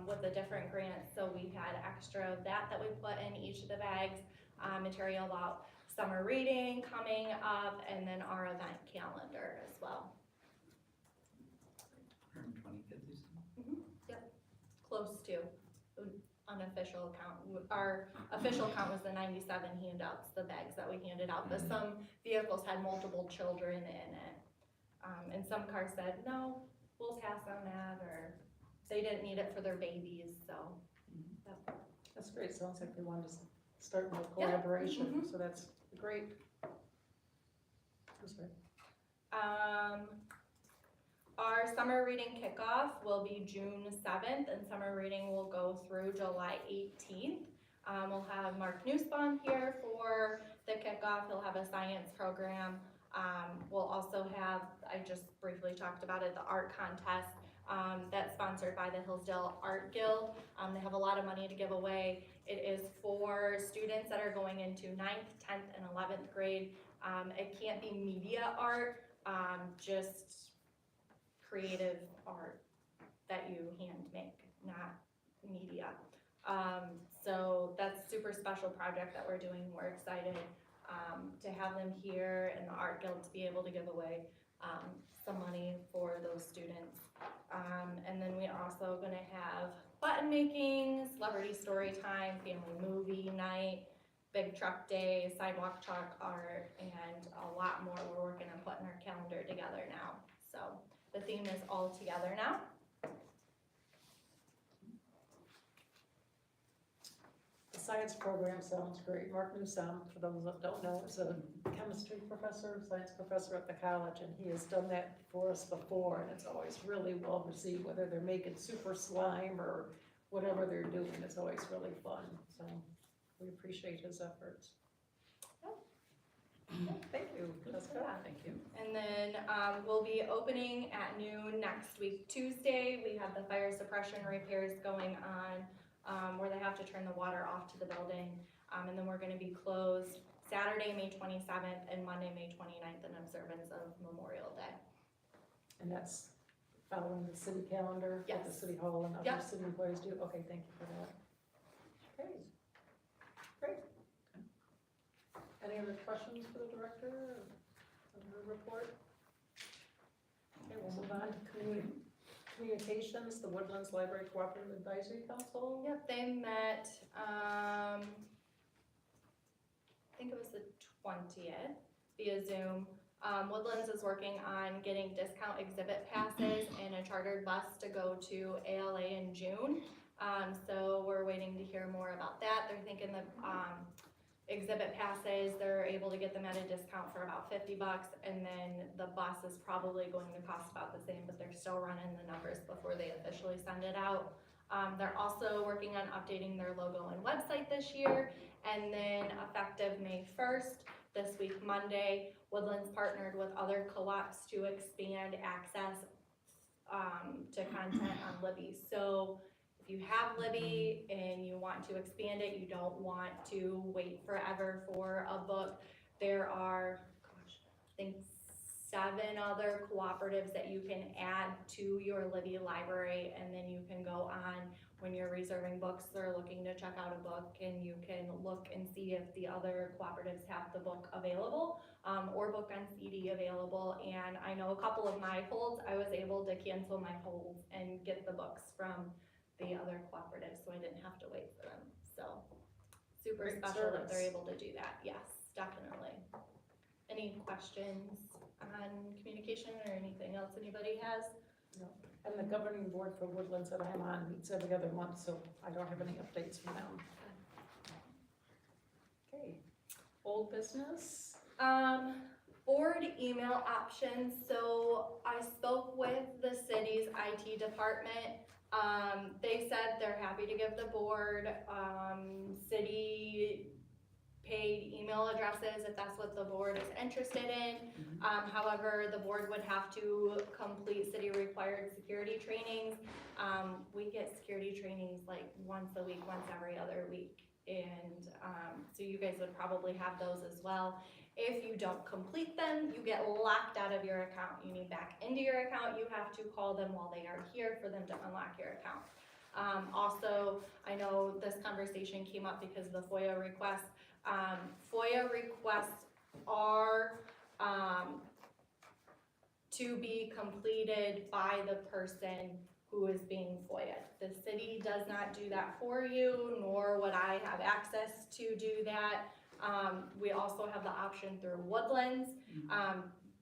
with the different grants. So we had extra of that we put in each of the bags, material about summer reading coming up, and then our event calendar as well. 120 kids, you said? Yep, close to. Unofficial count, our official count was the 97 handouts, the bags that we handed out, but some vehicles had multiple children in it. And some cars said, no, we'll pass on that, or they didn't need it for their babies, so. That's great, sounds like they wanted to start more Yeah. collaboration, so that's great. I'm sorry. Our summer reading kickoff will be June 7th, and summer reading will go through July 18th. We'll have Mark Nussbaum here for the kickoff. He'll have a science program. We'll also have, I just briefly talked about it, the art contest that's sponsored by the Hillsdale Art Guild. They have a lot of money to give away. It is for students that are going into 9th, 10th, and 11th grade. It can't be media art, just creative art that you hand make, not media. So that's a super special project that we're doing. We're excited to have them here and the Art Guild to be able to give away some money for those students. And then we're also gonna have button making, celebrity story time, family movie night, big truck day, sidewalk chalk art, and a lot more we're working on putting our calendar together now. So the theme is all together now. The science program sounds great. Mark Newsom, for those that don't know, is a chemistry professor, science professor at the college, and he has done that for us before, and it's always really well received, whether they're making super slime or whatever they're doing, it's always really fun, so we appreciate his efforts. Thank you, Jessica. Thank you. And then we'll be opening at noon next week, Tuesday. We have the fire suppression repairs going on where they have to turn the water off to the building. And then we're gonna be closed Saturday, May 27th and Monday, May 29th in observance of Memorial Day. And that's following the city calendar, what the Yes. city hall and other Yep. city employees do? Okay, thank you for that. Okay, great. Any other questions for the director of her report? Okay, we'll move on to communications, the Woodlands Library Cooperative Advisory Council. Yep, they met, I think it was the 20th via Zoom. Woodlands is working on getting discount exhibit passes and a chartered bus to go to ALA in June. So we're waiting to hear more about that. They're thinking the exhibit passes, they're able to get them at a discount for about $50, and then the bus is probably going to cost about the same, but they're still running the numbers before they officially send it out. They're also working on updating their logo and website this year, and then effective May 1st, this week, Monday, Woodlands partnered with other co-ops to expand access to content on Libby. So if you have Libby and you want to expand it, you don't want to wait forever for a book, there are, I think 7 other cooperatives that you can add to your Libby library, and then you can go on when you're reserving books or looking to check out a book, and you can look and see if the other cooperatives have the book available, or book on CD available. And I know a couple of my holds, I was able to cancel my holds and get the books from the other cooperatives, so I didn't have to wait for them. So super Great special that they're service. able to do that. Yes, definitely. Any questions on communication or anything else anybody has? And the governing board for Woodlands that I'm on meets every other month, so I don't have any updates from them. Okay, old business? Board email options. So I spoke with the city's IT department. They said they're happy to give the board, city paid email addresses if that's what the board is interested in. However, the board would have to complete city required security trainings. We get security trainings like once a week, once every other week. And so you guys would probably have those as well. If you don't complete them, you get locked out of your account. You need back into your account. You have to call them while they are here for them to unlock your account. Also, I know this conversation came up because of the FOIA requests. FOIA requests are to be completed by the person who is being FOIA'd. The city does not do that for you, nor would I have access to do that. We also have the option through Woodlands.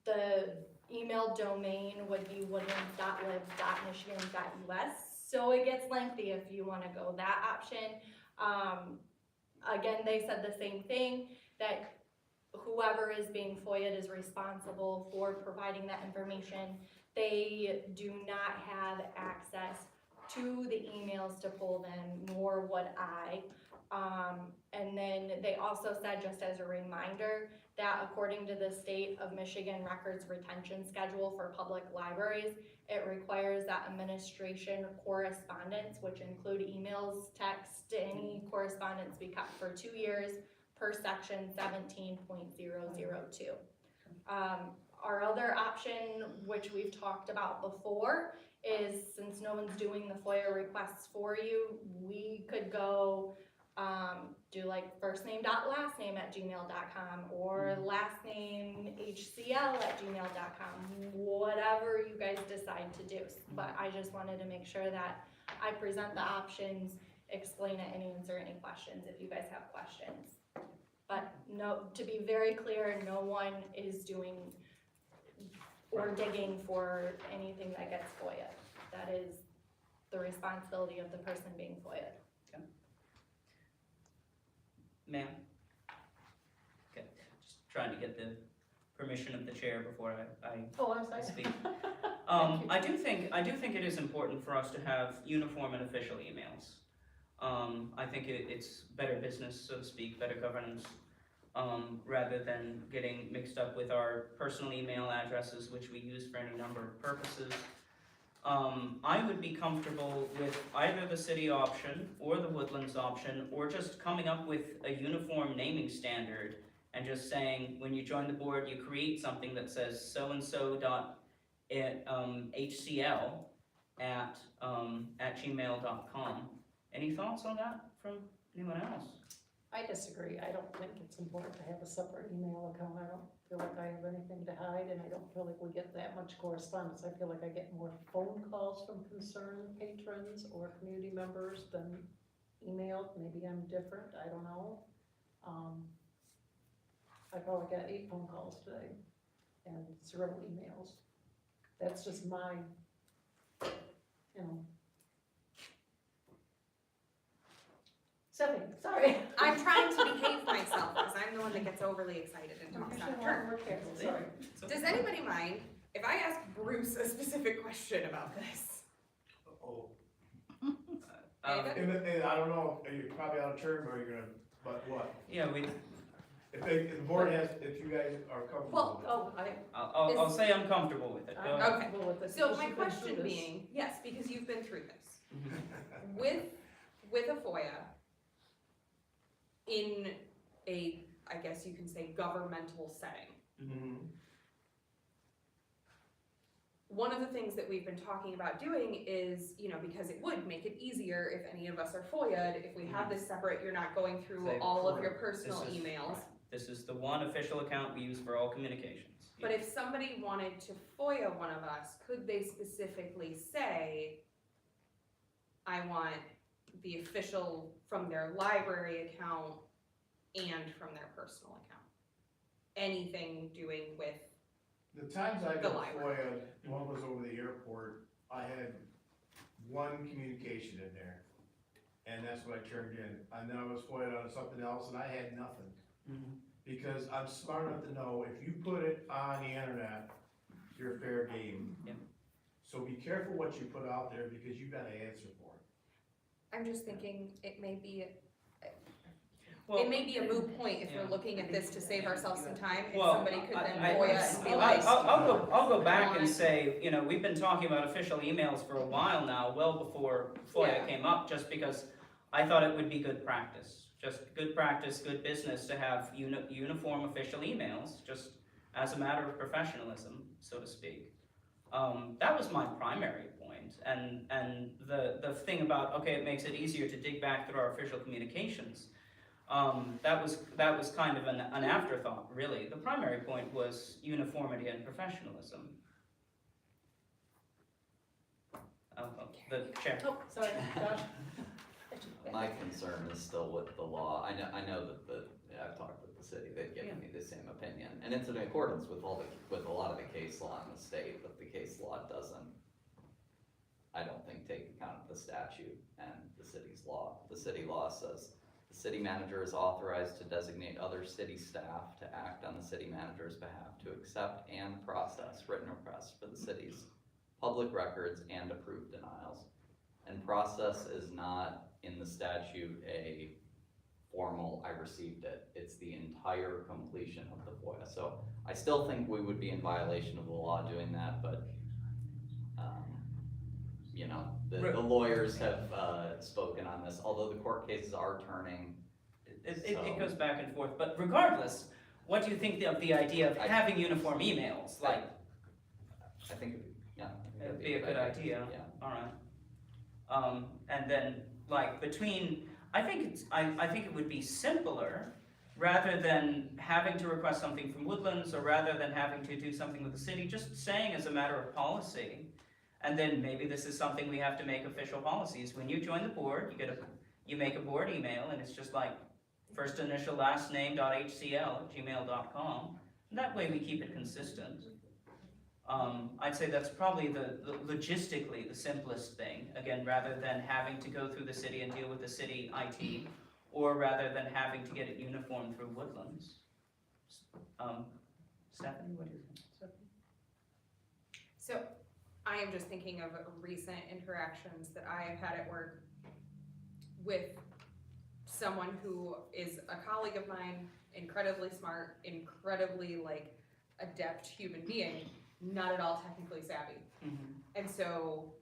The email domain would be woodlands.libs.michigan.us. So it gets lengthy if you wanna go that option. Again, they said the same thing, that whoever is being FOIA'd is responsible for providing that information. They do not have access to the emails to pull them, nor would I. And then they also said, just as a reminder, that according to the State of Michigan Records Retention Schedule for public libraries, it requires that administration correspondence, which include emails, text, any correspondence be kept for 2 years per section 17.002. Our other option, which we've talked about before, is since no one's doing the FOIA requests for you, we could go do like firstname.lastname@gmail.com or lastnamehcl@gmail.com, whatever you guys decide to do. But I just wanted to make sure that I present the options, explain it, and answer any questions if you guys have questions. But no, to be very clear, no one is doing or digging for anything that gets FOIA. That is the responsibility of the person being FOIA. Ma'am? Okay, just trying to get the permission of the chair before I Oh, I'm sorry. speak. Thank you. I do think it is important for us to have uniform and official emails. I think it's better business, so to speak, better governance, rather than getting mixed up with our personal email addresses, which we use for any number of purposes. I would be comfortable with either the city option or the Woodlands option, or just coming up with a uniform naming standard and just saying, when you join the board, you create something that says so-and-so HCL at gmail.com. Any thoughts on that from anyone else? I disagree. I don't think it's important to have a separate email account. I don't feel like I have anything to hide, and I don't feel like we get that much correspondence. I feel like I get more phone calls from concerned patrons or community members than email. Maybe I'm different, I don't know. I probably got 8 phone calls today and 0 emails. That's just my, you know. Stephanie, sorry. I'm trying to behave myself because I'm the one that gets overly excited and talks out of turn. Sorry. Does anybody mind if I ask Bruce a specific question about this? Oh, David? and I don't know, you're probably out of turn, or you're gonna, but what? Yeah, If the board has, if you guys are comfortable with it. I'll say I'm comfortable with it. Go I'm ahead. comfortable with it So because my you've been question through this. being, yes, because you've been through this, Mhm. with a FOIA in a, I guess you can say, governmental setting, Mhm. one of the things that we've been talking about doing is, you know, because it would make it easier if any of us are FOIA'd, if we have this separate, you're not going through Say, all of your correct. personal This is- emails. right. This is the one official account we use for all communications. But if somebody wanted to FOIA one of us, could they specifically say, I want the official from their library account and from their personal account? Anything doing with, The times I The got library. FOIA'd, one was over the airport, I had one communication in there, and that's what I turned in. And then I was FOIA'd on something else, and I had nothing. Mhm. Because I'm smart enough to know, if you put it on the internet, you're fair game. Yep. So be careful what you put out there, because you gotta answer for it. I'm just thinking it may be, It may be a moot point if we're Yeah. looking at this to save ourselves some time, if Well, somebody could then I- FOIA and be like. I'll go back and say, you know, we've been talking about official emails for a while now, well before FOIA Yeah. came up, just because I thought it would be good practice. Just good practice, good business to have uniform official emails, just as a matter of professionalism, so to speak. That was my primary point, and the thing about, okay, it makes it easier to dig back through our official communications, that was kind of an afterthought, really. The primary point was uniformity and professionalism. The chair. Oh, sorry, Josh. My concern is still with the law. I know that I've talked with the city, they've given me the same opinion, and it's in accordance with with a lot of the case law in the state, but the case law doesn't, I don't think, take account of the statute and the city's law. The city law says the city manager is authorized to designate other city staff to act on the city manager's behalf to accept and process written requests for the city's public records and approve denials. And process is not in the statute a formal, I received it. It's the entire completion of the FOIA. So I still think we would be in violation of the law doing that, but, you know, the lawyers have spoken on this, although the court cases are turning. It goes back and forth, but regardless, what do you think of the idea of having uniform emails? Like, I think, it'd be a good idea. Yeah. Alright. And then, like, I think it would be simpler, rather than having to request something from Woodlands, or rather than having to do something with the city, just saying as a matter of policy. And then maybe this is something we have to make official policies. When you join the board, you make a board email, and it's just like first initial last name .hcl@gmail.com. That way we keep it consistent. I'd say that's probably the logistically the simplest thing, again, rather than having to go through the city and deal with the city IT, or rather than having to get it uniform through Woodlands. Stephanie, what do you think? So I am just thinking of recent interactions that I have had at work with someone who is a colleague of mine, incredibly smart, incredibly adept human being, not at all technically savvy. Mm-hmm. And so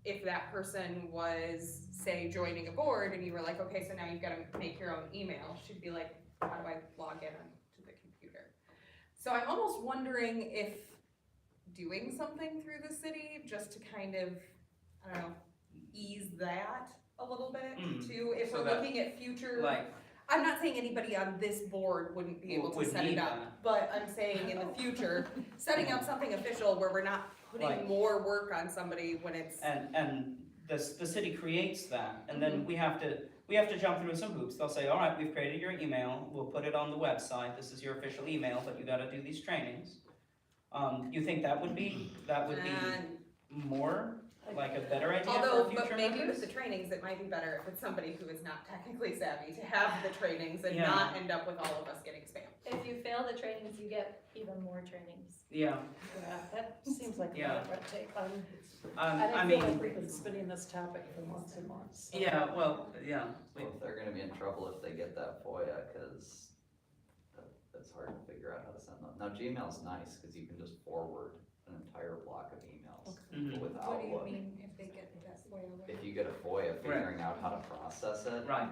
if that person was, say, joining a board and you were like, okay, so now you've gotta make your own email, she'd be like, how do I log in onto the computer? So I'm almost wondering if doing something through the city, just to kind of, I don't know, ease that a little bit too, if So we're that, looking at future. like, I'm not saying anybody on this board wouldn't be able to Would set need it up, that. but I'm saying in the future, setting up something official where we're not putting Right. more work on somebody when it's. and the city creates that, and then we have to jump through some hoops. They'll say, all right, we've created your email, we'll put it on the website, this is your official email, but you gotta do these trainings. You think that would be And more, like a better idea although, for future but maybe members? with the trainings, it might be better if it's somebody who is not technically savvy to have the trainings and Yeah. not end up with all of us getting spam. If you fail the trainings, you get even more trainings. Yeah, Yeah, that seems like a lot of red tape. I feel like mean, we've been spinning this topic for months and months. so- yeah, well, yeah, Well, if they're gonna be in trouble if they get that FOIA, cause that's hard to figure out how to send them. Now Gmail's nice, cause you can just forward an entire block of emails. Mhm. But with What do you Outlook, mean if they get that FOIA? if you get a FOIA, figuring out how to process it, right,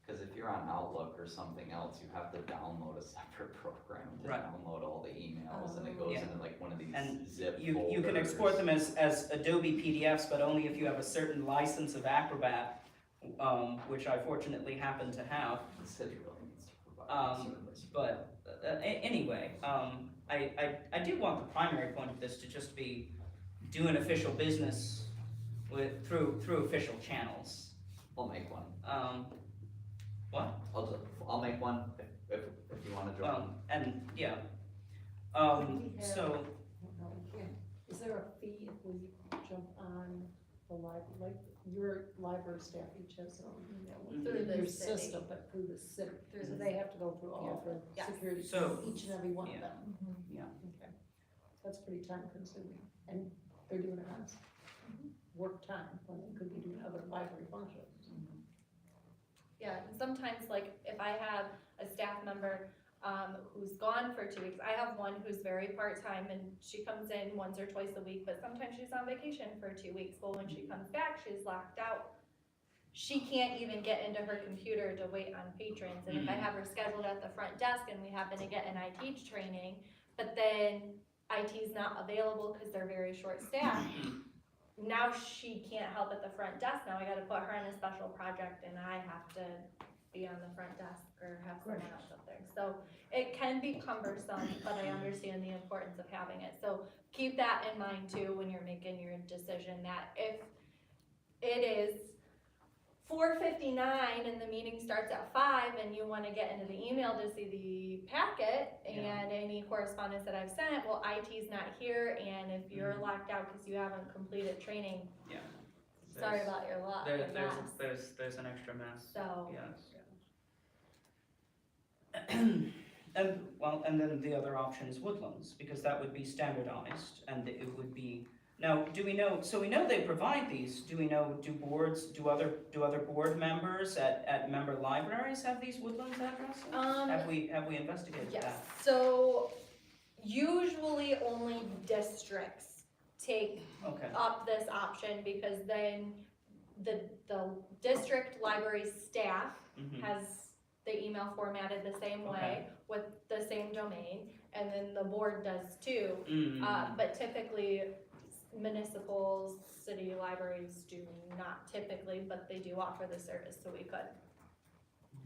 cause if you're on Outlook or something else, you have to download a separate program to Right. download all the emails, and it goes Yeah. into like one of these and zip you folders. can export them as Adobe PDFs, but only if you have a certain license of Acrobat, which I fortunately happen to have. The city really needs to provide that service. But anyway, I do want the primary point of this to just be doing official business through official channels. I'll make one. What? I'll make one if you wanna join. And yeah. So Is there a fee if we jump on the library, like your library staff each has their own email? Through the Your city. system, but through the city, Through so the they have to go through all of the Yes. security, So- each and every one of yeah. them. Yeah. Okay, that's pretty time consuming, and they're doing it on work time, when they could be doing other library functions. Yeah, and sometimes, like, if I have a staff member, who's gone for 2 weeks, I have one who's very part-time, and she comes in once or twice a week, but sometimes she's on vacation for 2 weeks, well, when she comes back, she's locked out. She can't even get into her computer to wait on patrons, and if I have her scheduled at the front desk and we happen to get an IT training, but then IT's not available because they're very short-staffed, now she can't help at the front desk, now I gotta put her on a special project and I have to be on the front desk or have someone else up there. So it can be cumbersome, but I understand the importance of having it. So keep that in mind too when you're making your decision, that if it is 4:59 and the meeting starts at 5 and you wanna get into the email to see the packet and any correspondence that I've sent, well, IT's not here, and if you're locked out because you haven't completed training, Yeah. sorry about your luck. There, and mess. there's an extra mess, So, yes. And then the other option is Woodlands, because that would be standardized, and it would be, now, do we know, so we know they provide these, do we know, do other board members at member libraries have these Woodlands addresses? Have we investigated that? yes, so usually only districts take Okay, up this option, because then the district library staff mhm, has the email formatted the same way with the same domain, and then the board does too. But typically municipal city libraries do not typically, but they do offer the service, so we could.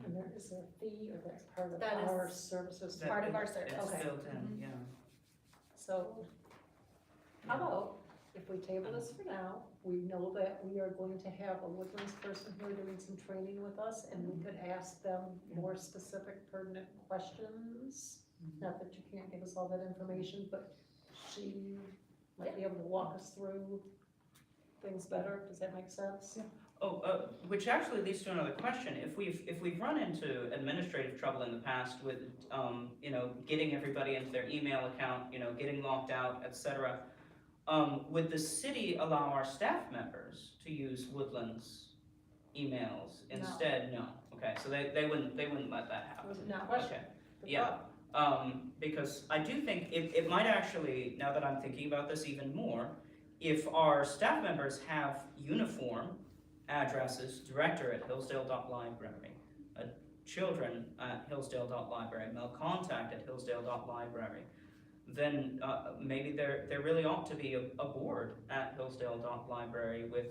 And there is a fee, or that's part of That is our services? That- Part of our service. it's Okay. built in, Mhm. yeah. So, how about if we table this for now, we know that we are going to have a Woodlands person here doing some training with us, and we could ask them more specific pertinent questions. Not that you can't give us all that information, but she might be able to walk us through things better. Does that make sense? Which actually leads to another question. If we've run into administrative trouble in the past with, getting everybody into their email account, getting locked out, etc., would the city allow our staff members to use Woodlands emails instead? No. Okay, so they wouldn't let that That happen. was a No. good question. Okay. Good Yeah. thought. Because I do think it might actually, now that I'm thinking about this even more, if our staff members have uniform addresses, director at hillsdale.library, children at hillsdale.library, mail contact at hillsdale.library, then maybe there really ought to be a board at hillsdale.library with,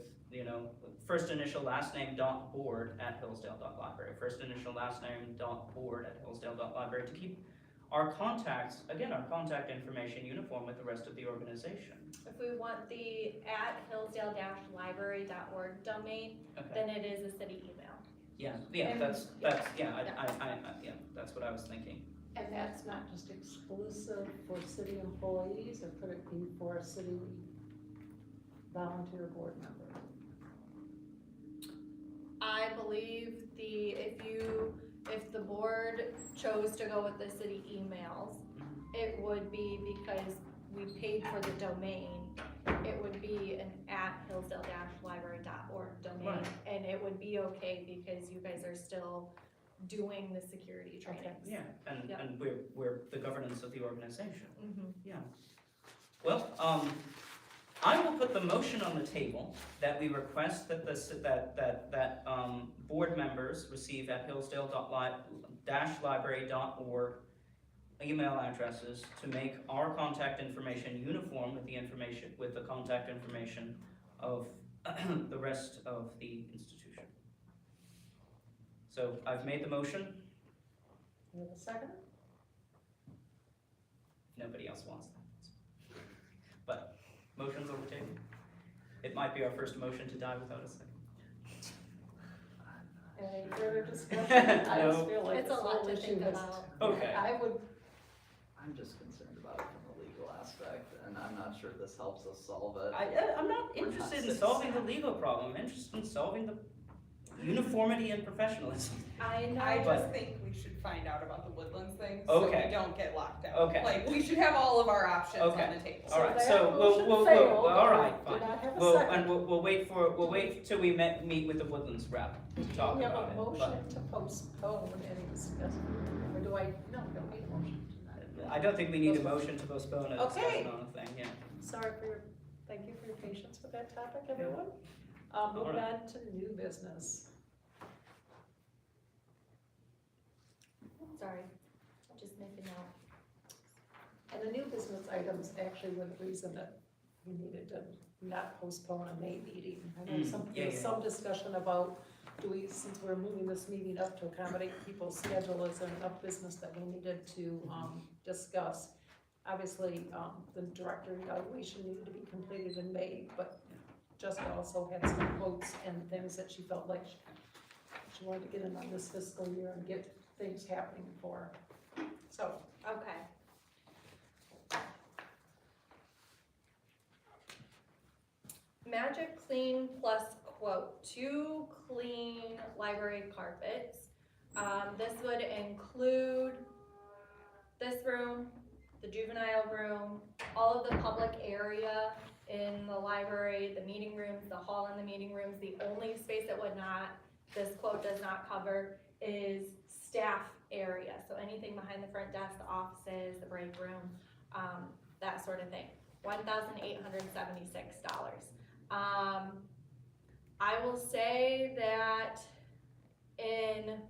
first initial last name dot board at hillsdale.library, first initial last name dot board at hillsdale.library, to keep our contacts, again, our contact information uniform with the rest of the organization. If we want the at hillsdale-library.org domain, Okay. then it is a city email. Yeah, And- that's what I was thinking. And that's not just exclusive for city employees, or could it be for a city volunteer board member? I believe if the board chose to go with the city emails, it would be because we paid for the domain. It would be an at hillsdale-library.org domain, Right. and it would be okay because you guys are still doing the security trainings. Yeah, and Yeah. we're the governance of the organization. Mhm. Well, I will put the motion on the table that we request that board members receive at hillsdale-library.org email addresses to make our contact information uniform with the contact information of the rest of the institution. So I've made the motion, You have a second? nobody else wants that. But motion's on the table. It might be our first motion to die without a second. Any further discussion? I No. just feel like It's a this lot whole to issue think has. about. Okay. I would, I'm just concerned about it from the legal aspect, and I'm not sure this helps us solve it. I'm not We're not interested in citizens. solving the legal problem, I'm interested in solving the uniformity and professionalism. I know. I But- just think we should find out about the Woodlands thing, so Okay. we don't get locked out. Okay. Like, we should have all of our options Okay. on the table. All right, that so motion we'll, failed, all right, and fine. Did not have a We'll, second. and we'll wait till we meet with the Woodlands rep to talk We have about a it. motion to postpone any discussion, or do I, no, don't need a motion tonight. But I don't think we need a motion to postpone a Okay. discussion on a thing, yeah. Sorry for your, thank you for your patience with that topic, everyone. Moving Alright. on to new business. Sorry, just making note. And the new business items actually were the reason that we needed to not postpone a May meeting. I know there was some discussion about, do we, since we're moving this meeting up to accommodate people's schedule, is there enough business that we needed to, discuss? Obviously, the director evaluation needed to be completed in May, but Jessica also had some quotes and things that she felt like she wanted to get in on this fiscal year and get things happening for her. So, Okay. Magic Clean Plus quote to clean library carpets. This would include this room, the juvenile room, all of the public area in the library, the meeting rooms, the hall and the meeting rooms. The only space that would not, this quote does not cover, is staff area. So anything behind the front desk, the offices, the break room, that sort of thing. $1,876. I will say that in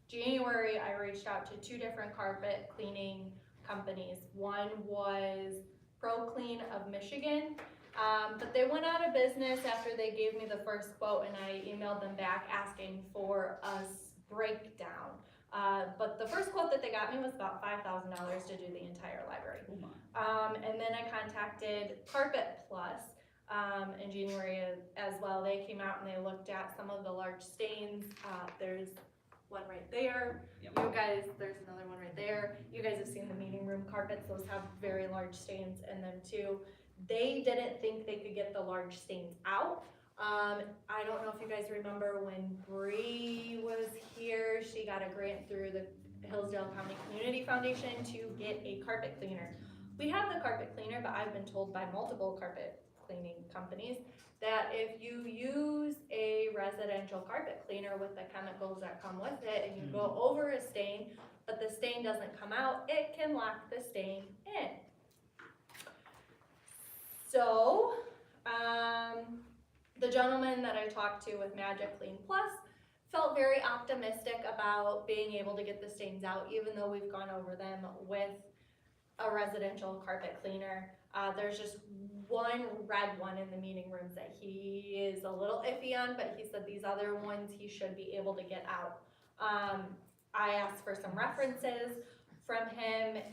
January, I reached out to 2 different carpet cleaning companies. One was Pro Clean of Michigan, but they went out of business after they gave me the first quote, and I emailed them back asking for a breakdown. But the first quote that they got me was about $5,000 to do the entire library. Oh my. And then I contacted Carpet Plus in January as well. They came out and they looked at some of the large stains. There's one right there. Yep. You guys, there's another one right there. You guys have seen the meeting room carpets. Those have very large stains in them too. They didn't think they could get the large stains out. I don't know if you guys remember when Bree was here, she got a grant through the Hillsdale County Community Foundation to get a carpet cleaner. We have the carpet cleaner, but I've been told by multiple carpet cleaning companies that if you use a residential carpet cleaner with the chemicals that come with it and you go over a stain, but the stain doesn't come out, it can lock the stain in. So, the gentleman that I talked to with Magic Clean Plus felt very optimistic about being able to get the stains out, even though we've gone over them with a residential carpet cleaner. There's just one red one in the meeting rooms that he is a little iffy on, but he said these other ones he should be able to get out. I asked for some references from him,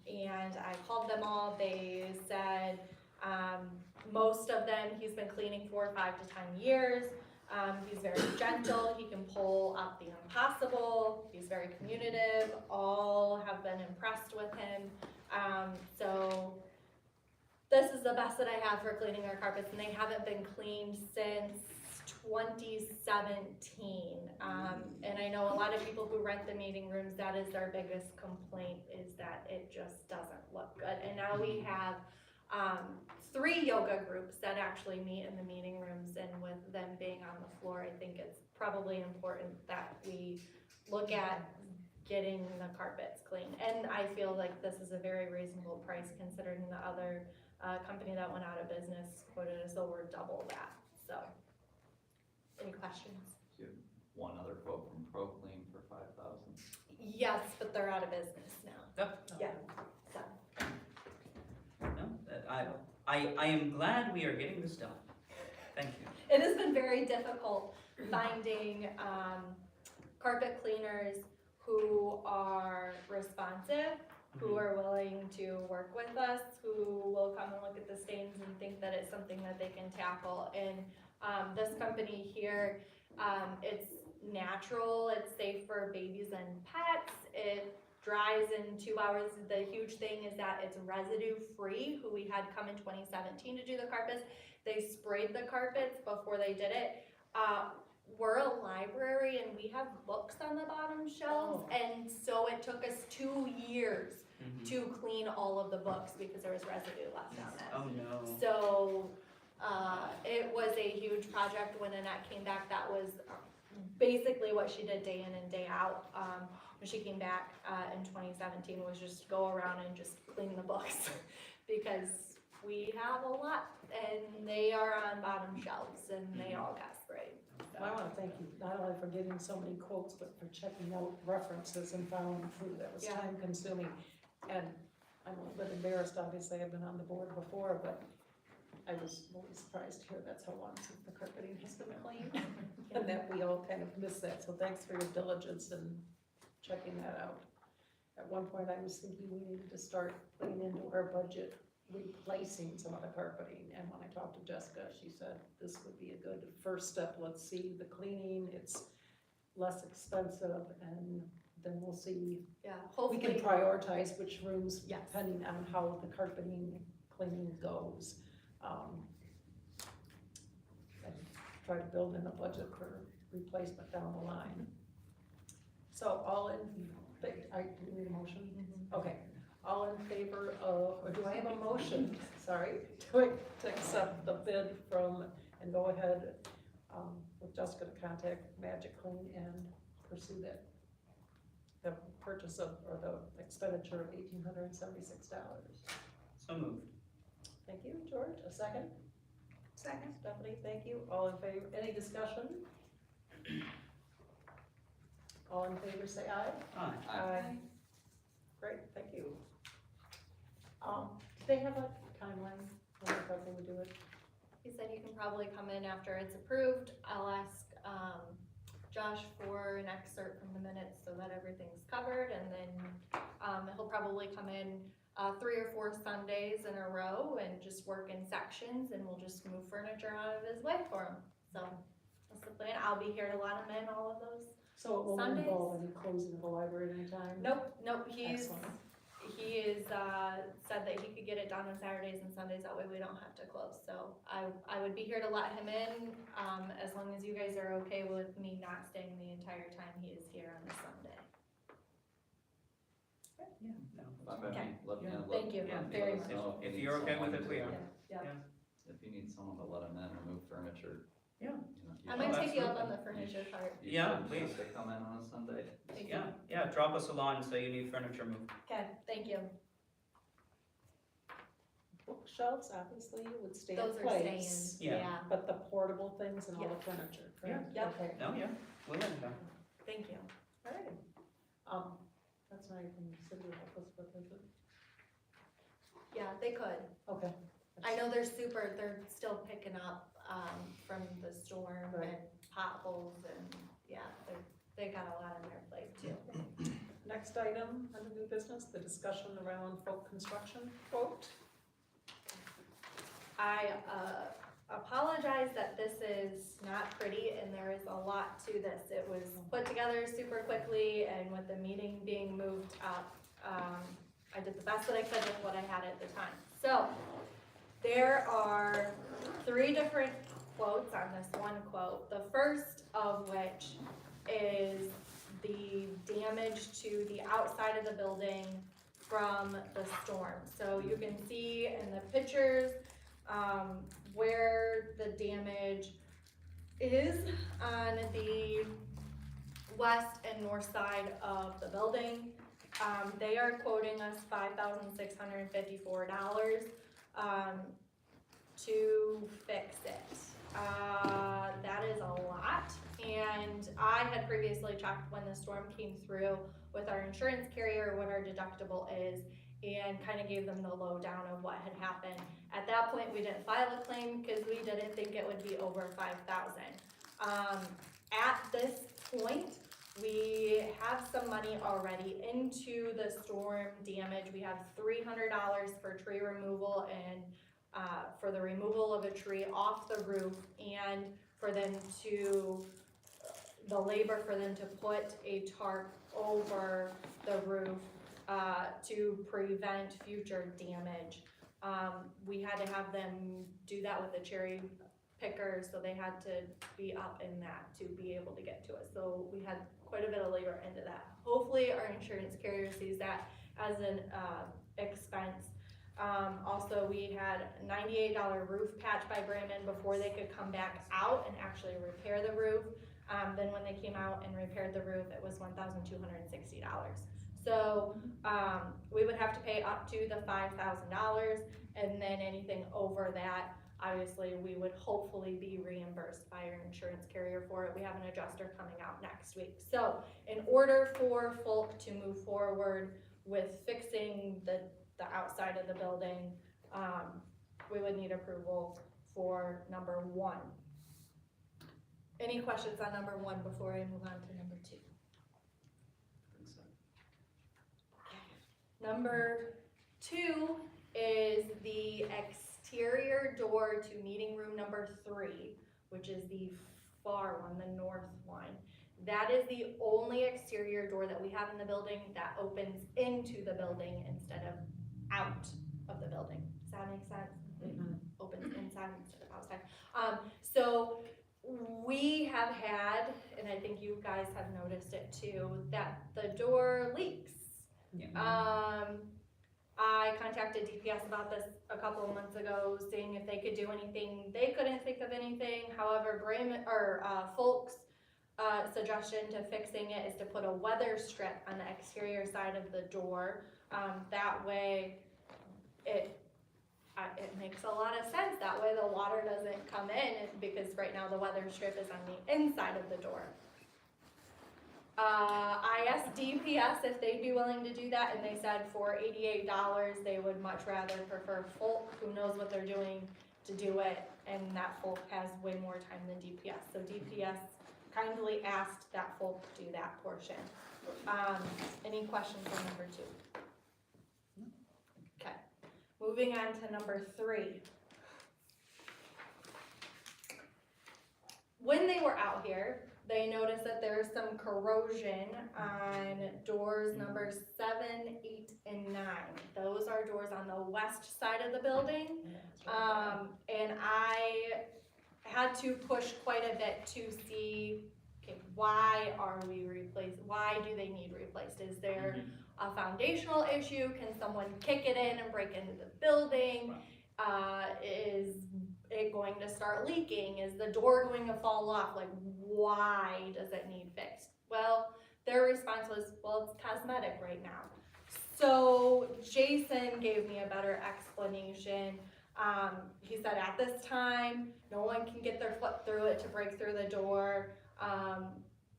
and I called them all. They said most of them he's been cleaning for 5 to 10 years. He's very gentle, he can pull out the impossible, he's very communicative, all have been impressed with him. So this is the best that I have for cleaning our carpets, and they haven't been cleaned since 2017. And I know a lot of people who rent the meeting rooms, that is their biggest complaint, is that it just doesn't look good. And now we have 3 yoga groups that actually meet in the meeting rooms, and with them being on the floor, I think it's probably important that we look at getting the carpets clean. And I feel like this is a very reasonable price considering the other company that went out of business quoted us over double that. So, any questions? One other quote from ProClean for 5,000. Yes, but they're out of business now. Yeah. So. No, I am glad we are getting this done. Thank you. It has been very difficult finding carpet cleaners who are responsive, who are willing to work with us, who will come and look at the stains and think that it's something that they can tackle. And this company here, it's natural, it's safe for babies and pets, it dries in 2 hours. The huge thing is that it's residue free. Who we had come in 2017 to do the carpets, they sprayed the carpets before they did it. we're a library and we have books on the bottom shelves, and so it took us 2 years Mhm. to clean all of the books because there was residue left on them. Oh, no. So, it was a huge project when Annette came back. That was basically what she did day in and day out. When she came back, in 2017, was just go around and just clean the books. Because we have a lot and they are on bottom shelves and they all got sprayed. So. I wanna thank you, not only for getting so many quotes, but for checking out references and following through. That was Yeah. time consuming. And I'm a little bit embarrassed, obviously, I've been on the board before, but I was really surprised to hear that's how long since the carpeting has been cleaned. And that we all kind of missed that, so thanks for your diligence in checking that out. At one point, I was thinking we needed to start putting into our budget replacing some of the carpeting, and when I talked to Jessica, she said this would be a good first step. Let's see the cleaning, it's less expensive, and then we'll see. Yeah, We hopefully. can prioritize which rooms Yes. depending on how the carpeting cleaning goes. And try to build in a budget for replacement down the line. So all in, do you need a motion? Okay, all in favor of, or do I have a motion, sorry, to accept the bid from, and go ahead, with Jessica to contact Magic Clean and pursue that, the purchase of, or the expenditure of $1,876. So moved. Thank you, George, a second? Second. Stephanie, thank you, all in favor, any discussion? All in favor, say aye. Aye. Aye. Great, thank you. Do they have a timeline when they thought they would do it? He said you can probably come in after it's approved. I'll ask, Josh for an excerpt from the minutes so that everything's covered, and then, he'll probably come in, 3 or 4 Sundays in a row and just work in sections, and we'll just move furniture out of his way for him. So, that's the plan. I'll be here to let him in all of those. So it won't Sundays? involve any closing of the library at any time? Nope, he's, Excellent. he is, said that he could get it done on Saturdays and Sundays, that way we don't have to close. So I would be here to let him in, as long as you guys are okay with me not staying the entire time he is here on a Sunday. Yeah, no. Fine by Okay. me. Let me know. Thank you Yeah. very Let us much. know If you you're need okay with someone it, we to- are. Yeah. If you need someone to let them in or move furniture. Yeah. you know, you I should- might take you up on absolutely. the furniture part. you Yeah, should please. They come in on a Sunday. Thank you. Yeah, drop us a line, say you need furniture moved. Okay, thank you. Bookshelves, obviously, would stay in Those are place. staying, Yeah. yeah, But the portable things and all the furniture, correct? Yeah. Yep. Okay, No, yeah, we'll let it go. thank you. all right. That's not anything the city will help us with, is it? Yeah, they could. Okay. I know they're still picking up, from the storm Right. and potholes and, yeah, they got a lot on their plate too. Next item under new business, the discussion around folk construction quote. I, apologize that this is not pretty and there is a lot to this. It was put together super quickly, and with the meeting being moved up, I did the best that I could with what I had at the time. So, there are 3 different quotes on this one quote. The first of which is the damage to the outside of the building from the storm. So you can see in the pictures, where the damage is on the west and north side of the building. They are quoting us $5,654, to fix it. That is a lot, and I had previously checked when the storm came through with our insurance carrier what our deductible is, and kind of gave them the lowdown of what had happened. At that point, we didn't file a claim because we didn't think it would be over 5,000. At this point, we have some money already into the storm damage. We have $300 for tree removal and for the removal of a tree off the roof, and for them to, the labor for them to put a tarp over the roof to prevent future damage. We had to have them do that with a cherry pickers, so they had to be up in that to be able to get to us. So we had quite a bit of labor into that. Hopefully our insurance carrier sees that as an expense. Also, we had a $98 roof patch by Brandon before they could come back out and actually repair the roof. Then when they came out and repaired the roof, it was $1,260. So we would have to pay up to the $5,000, and then anything over that, obviously, we would hopefully be reimbursed by our insurance carrier for it. We have an adjuster coming out next week. So in order for Folk to move forward with fixing the outside of the building, we would need approval for number 1. Any questions on number 1 before I move on to number 2? Number 2 is the exterior door to meeting room number 3, which is the far one, the north one. That is the only exterior door that we have in the building that opens into the building instead of out of the building. Does that make sense? Mm-hmm. Opens inside instead of outside. So we have had, and I think you guys have noticed it too, that the door leaks. I contacted DPS about this a couple of months ago, seeing if they could do anything. They couldn't think of anything. However, Folk's suggestion to fixing it is to put a weather strip on the exterior side of the door. That way, it makes a lot of sense. That way the water doesn't come in, because right now the weather strip is on the inside of the door. I asked DPS if they'd be willing to do that, and they said for $88 they would much rather prefer Folk, who knows what they're doing, to do it, and that Folk has way more time than DPS. So DPS kindly asked that Folk do that portion. Any questions on number 2? Okay, moving on to number 3. When they were out here, they noticed that there's some corrosion on doors number 7, 8, and 9. Those are doors on the west side of the building. And I had to push quite a bit to see, okay, why do they need replaced? Is there a foundational issue? Can someone kick it in and break into the building? Is it going to start leaking? Is the door going to fall off? Like, why does it need fixed? Well, their response was, well, it's cosmetic right now. So Jason gave me a better explanation. He said at this time, no one can get their foot through it to break through the door.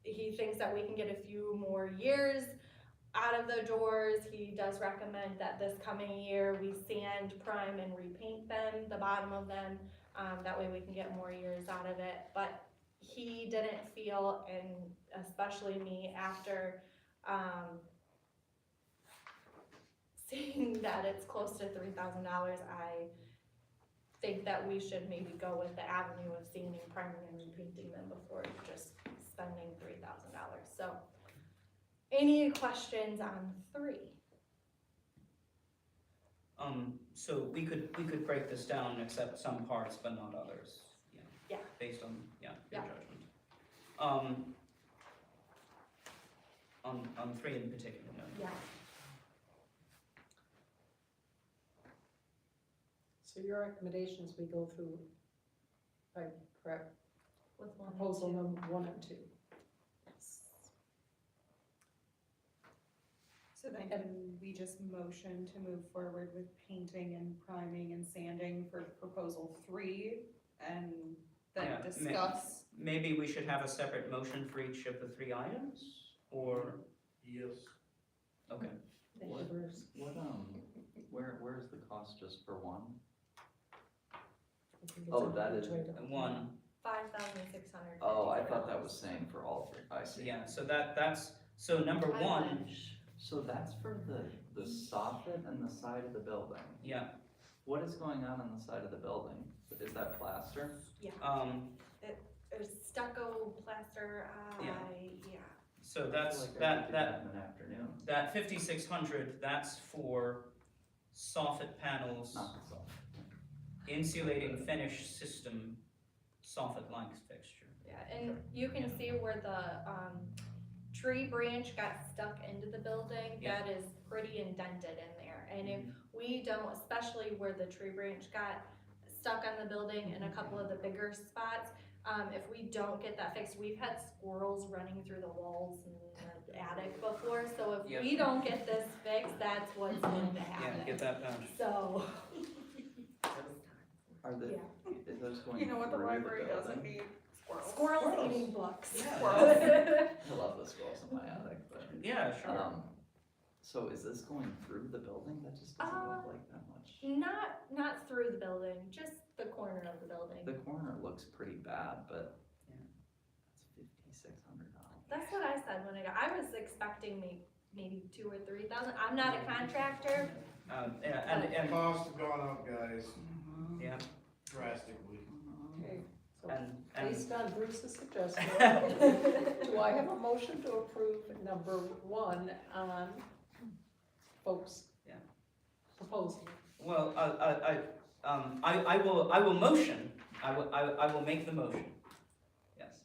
He thinks that we can get a few more years out of the doors. He does recommend that this coming year we sand, prime, and repaint them, the bottom of them. That way we can get more years out of it. But he didn't feel, and especially me, after seeing that it's close to $3,000, I think that we should maybe go with the avenue of sanding, priming, and repainting them before just spending $3,000. So, any questions on 3? So we could break this down and accept some parts but not others, Yeah. based on, your Yeah. judgment. On 3 in particular, no? Yeah. So your recommendations, we go through, if I'm correct, With 1 and proposal 2. number 1 and 2. So then can we just motion to move forward with painting and priming and sanding for proposal 3 and then Yeah, discuss? Maybe we should have a separate motion for each of the 3 items, or, Yes. okay. Thank you, Bruce. Where's the cost just for one? I think it's Oh, on that page is- item. 5,600. Oh, I thought that was saying for all 3, I see. Yeah, so so number 1, So that's for the soffit and the side of the building. yeah, What is going on the side of the building? Is that plaster? There's stucco, plaster, Yeah. yeah. so I that's, feel like I could do that in an afternoon, That 5,600, that's for soffit panels, not the soffit. insulating finish system, soffit length fixture. Yeah, and you can see where the, tree branch got stuck into the building, Yeah. that is pretty indented in there. And if we don't, especially where the tree branch got stuck on the building in a couple of the bigger spots, if we don't get that fixed, we've had squirrels running through the walls in the attic before, so if Yep. we don't get this fixed, that's what's going to Yeah, happen. get that patched. So, Are the, Yeah. is those going You know what the through library building? doesn't need? Squirrels. squirrels eating books. Yeah. I love the squirrels in my attic, but, Yeah, sure. so is this going through the building? That just doesn't look like that much. Not through the building, just the corner of the building. The corner looks pretty bad, but Yeah. that's $5,600. That's what I said when I was expecting maybe 2,000 or 3,000. I'm not a contractor. Yeah, and, Costs have gone up, guys, yeah, drastically. Okay, so and, based on Bruce's suggestion, do I have a motion to approve number 1 on folks' Yeah. proposal? well, I will motion, I will make the motion. Yes.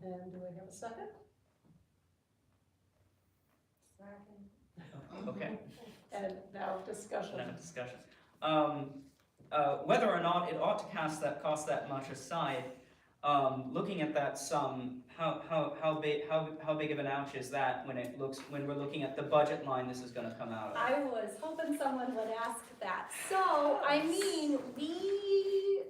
And do I have a second? Okay. And now discussion. Now discussion. Whether or not it ought to cost that much aside, looking at that sum, how big of an ouch is that when we're looking at the budget line this is gonna come out of? I was hoping someone would ask that. So, I mean, we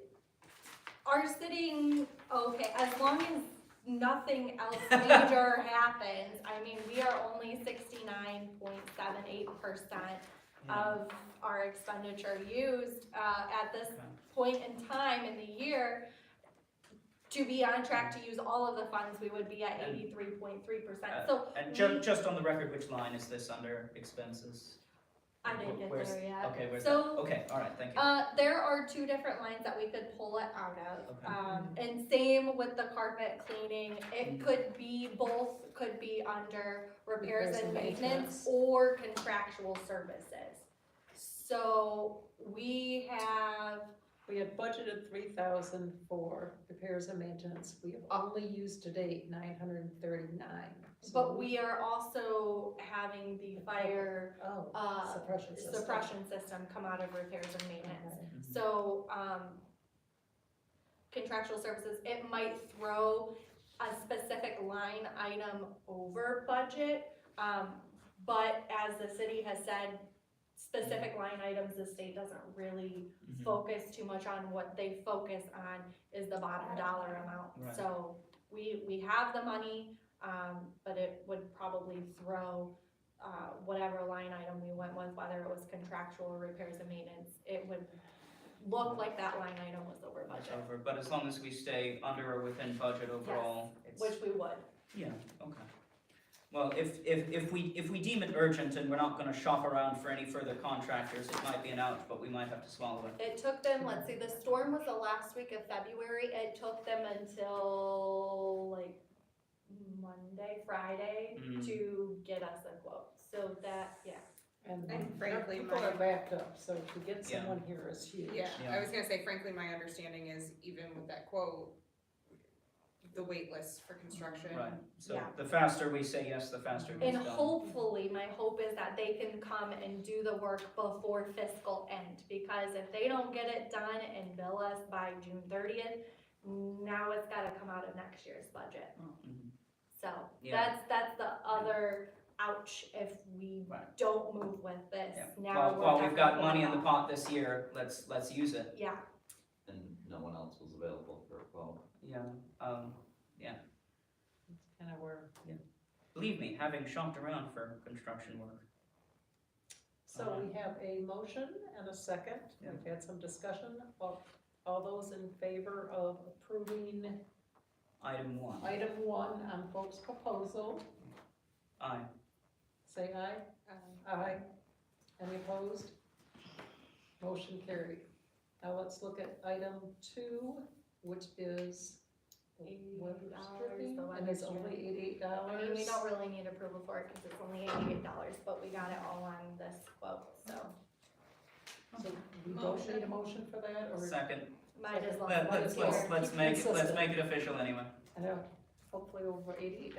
are sitting, okay, as long as nothing else major happens, I mean, we are only 69.78% of our expenditure used, at this Okay. point in time in the year. To be on track to use all of the funds, we would be at 83.3%. So, And we- just on the record, which line is this under expenses? I didn't get Where's- there yet. Okay, where's So- that? Okay, all right, thank you. There are 2 different lines that we could pull it out of. Okay. And same with the carpet cleaning, it could be both, could be under repairs and maintenance or contractual services. So we have, We had budgeted 3,000 for repairs and maintenance. We have only used to date 939. but we are also having the fire Oh, suppression system. suppression system come out of repairs and maintenance. Okay. So, contractual services, it might throw a specific line item over budget. But as the city has said, specific line items, the state doesn't really Mhm. focus too much on. What they focus on is the bottom dollar amount. Right. So we have the money, but it would probably throw, whatever line item we went with, whether it was contractual or repairs and maintenance, it would look like that line item was over It's budget, over, but as long as we stay under or within budget overall, it's. which we would. Yeah, okay. Well, if we deem it urgent and we're not gonna shop around for any further contractors, it might be an ouch, but we might have to swallow it. It took them, let's see, the storm was the last week of February, it took them until like Monday, Friday Mm. to get us a quote, so that, yeah. And frankly, people my- are backed up, so to get Yeah. someone here is huge. Yeah, Yeah. I was gonna say, frankly, my understanding is even with that quote, the wait list for construction. Right, so Yeah. the faster we say yes, the faster it And gets done. hopefully, my hope is that they can come and do the work before fiscal end, because if they don't get it done and bill us by June 30th, now it's gotta come out of next year's budget. Mhm. So, Yeah. that's the other ouch if we Right. don't move with this. Yeah. Now we're While we've got definitely money in the off. pot this year, let's use it. Yeah, And no one else was available for a quote. Yeah, That's kind of where. believe me, having shopped around for construction work. So we have a motion and a second. Yeah. We've had some discussion. All those in favor of approving Item 1, item 1 on folks' proposal, aye. say aye. Aye. Any opposed? Motion carried. Now let's look at item 2, which is the weather $88, stripping, the and it's weather only I mean, we $88. don't really need approval for it, cause it's only $88, but we got it all on this quote, so. So we both need a motion for that, or? Second. Might as well. Let's make it official anyway. I know, hopefully over $88,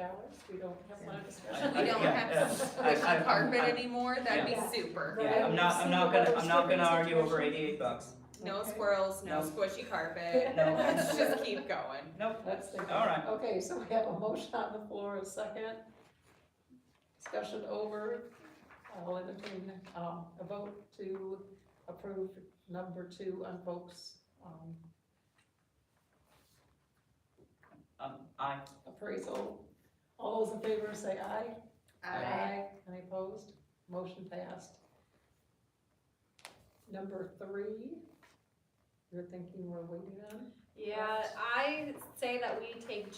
we don't have a lot of discussion. We don't Yeah, have squishy carpet anymore, that'd be Yeah. super. Yeah, I'm not gonna argue over $88. No Okay. squirrels, no No. squishy carpet, No. let's just keep going. Nope. That's the. All right. Okay, so we have a motion on the floor, a second. Discussion over. I'll entertain, a vote to approve number 2 on folks, Aye. appraisal. All those in favor say aye. Aye. Any opposed? Motion passed. Number 3, you're thinking we're waiting on? Yeah, I say that we take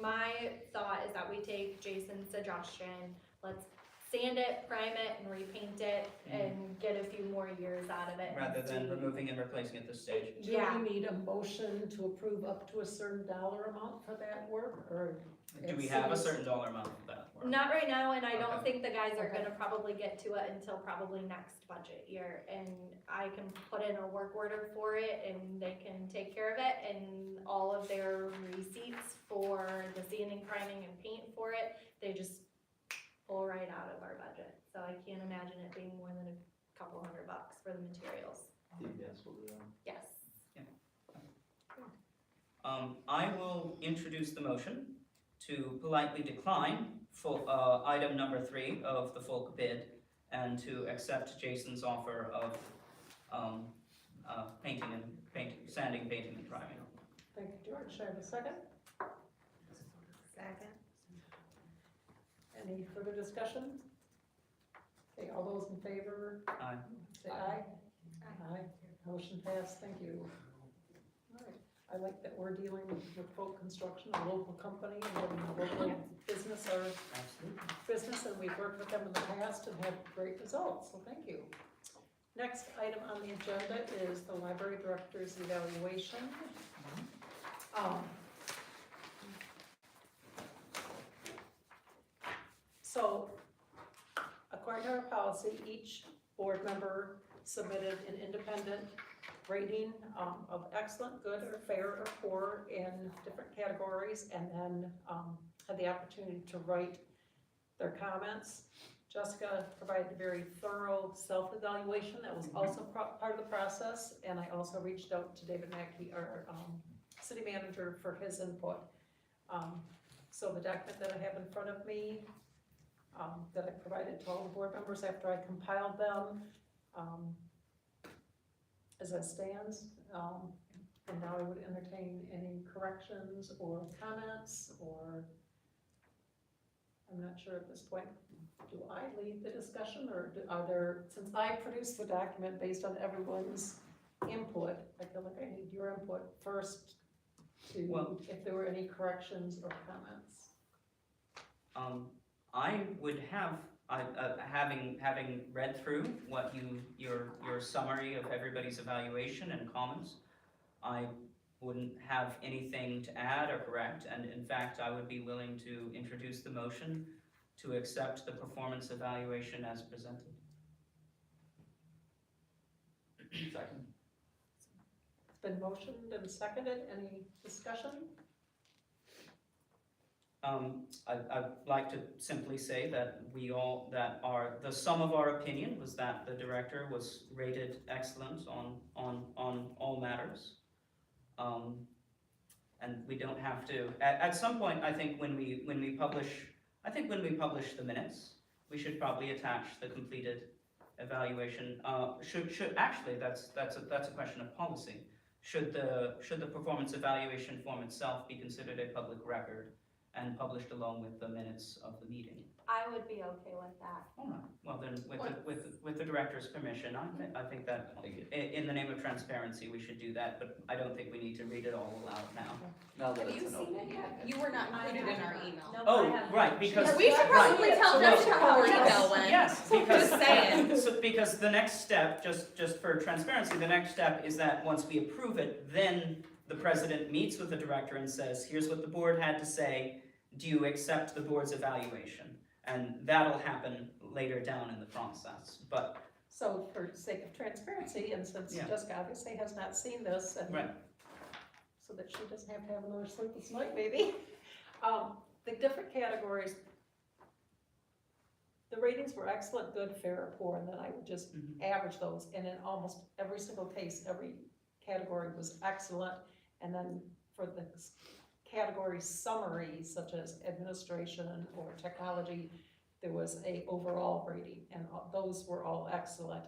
my thought is that we take Jason's suggestion, let's sand it, prime it, and repaint it, and get a few more years out of it. and Rather than see. removing and replacing at this stage. Do Yeah. we need a motion to approve up to a certain dollar amount for that work, or? Do we have a certain dollar amount for that? Or- Not right now, and I don't Okay. think the guys are Okay. gonna probably get to it until probably next budget year. And I can put in a work order for it, and they can take care of it, and all of their receipts for the sanding, priming, and paint for it, they just pull right out of our budget. So I can't imagine it being more than a couple $100 for the materials. Yes, we'll do that. Yes. I will introduce the motion to politely decline full, item number 3 of the Folk bid and to accept Jason's offer of, sanding, painting, and priming. Thank you, George. Should I have a second? Second. Any further discussion? Okay, all those in favor, Aye. say aye. Aye. Motion passed, thank you. All right, I like that we're dealing with Folk Construction, a local company, and having a local business, our Absolutely. business, and we've worked with them in the past and had great results, so thank you. Next item on the agenda is the library director's evaluation. So, according to our policy, each board member submitted an independent rating of excellent, good, or fair, or poor in different categories, and then had the opportunity to write their comments. Jessica provided a very thorough self-evaluation that was also part of the process, and I also reached out to David Mackey, our city manager, for his input. So the document that I have in front of me, that I provided to all the board members after I compiled them, as it stands, and now I would entertain any corrections or comments, or I'm not sure at this point, do I lead the discussion, or are there, since I produced the document based on everyone's input, I feel like I need your input first to, Well- if there were any corrections or comments. I would have, having read through what your summary of everybody's evaluation and comments, I wouldn't have anything to add or correct, and in fact, I would be willing to introduce the motion to accept the performance evaluation as presented. Second. It's been motioned and seconded, any discussion? I'd like to simply say that the sum of our opinion was that the director was rated excellent on all matters. And we don't have to, at some point, I think when we publish the minutes, we should probably attach the completed evaluation. Actually, that's a question of policy. Should the performance evaluation form itself be considered a public record and published along with the minutes of the meeting? I would be okay with that. All right, well then, with the director's permission, I think that, in the name of transparency, we should do that, but I don't think we need to read it all aloud now. Now that Have it's you an seen open it yet? meeting. You were not included in our email. Nope, I Oh, haven't. right, because. We should probably right. tell So Jessica no, how our yes, email went. Yes, Just because, saying. so because the next step, just for transparency, the next step is that once we approve it, then the president meets with the director and says, here's what the board had to say, do you accept the board's evaluation? And that'll happen later down in the process, but So for sake of transparency, and since Yeah. Jessica obviously has not seen this, and Right. so that she doesn't have to have another sleepless night maybe, the different categories, the ratings were excellent, good, fair, or poor, and then I would just Mhm. average those, and in almost every single case, every category was excellent, and then for the category summaries, such as administration or technology, there was a overall rating, and those were all excellent.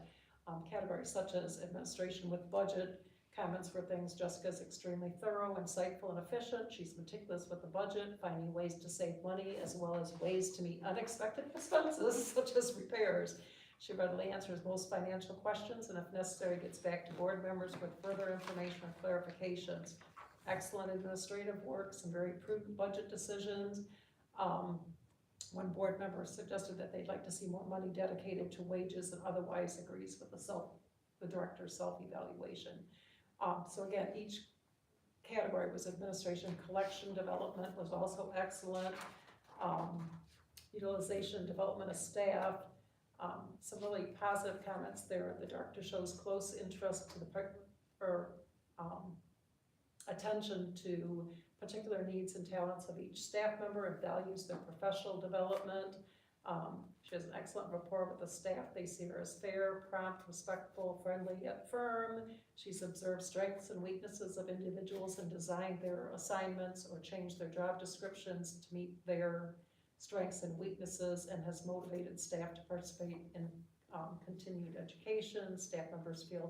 Categories such as administration with budget, comments were things, Jessica's extremely thorough, insightful, and efficient. She's meticulous with the budget, finding ways to save money as well as ways to meet unexpected expenses such as repairs. She readily answers most financial questions and if necessary gets back to board members with further information or clarifications. Excellent administrative work, some very prudent budget decisions. One board member suggested that they'd like to see more money dedicated to wages and otherwise agrees with the director's self-evaluation. So again, each category was administration, collection, development was also excellent. Utilization, development of staff, some really positive comments there. The director shows close interest to attention to particular needs and talents of each staff member and values their professional development. She has an excellent rapport with the staff. They see her as fair, prompt, respectful, friendly, yet firm. She's observed strengths and weaknesses of individuals and designed their assignments or changed their job descriptions to meet their strengths and weaknesses and has motivated staff to participate in continued education. Staff members feel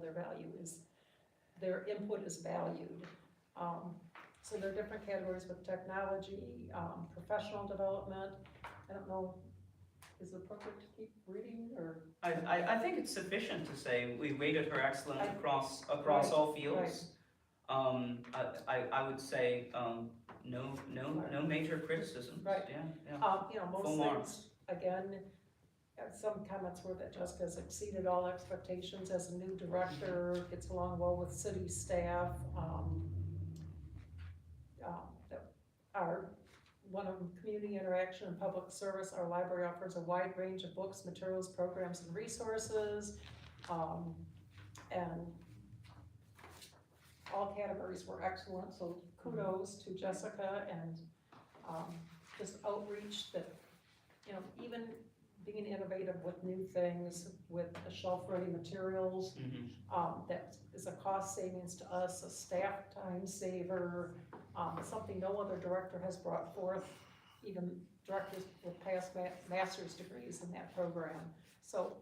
their input is valued. So there are different categories with technology, professional development. I don't know, is it appropriate to keep reading or? I think it's sufficient to say we rated her excellent across Right, all fields. I would say, no major criticisms, Right. yeah. Most Full things, marks. again, some comments were that Jessica's exceeded all expectations as a new director, gets along well with city staff. One of them, community interaction and public service, our library offers a wide range of books, materials, programs, and resources. And all categories were excellent, so kudos to Jessica and just outreach that, even being innovative with new things, with the shelf-ready materials, that is a cost savings to us, a staff time saver, something no other director has brought forth, even directors with past master's degrees in that program. So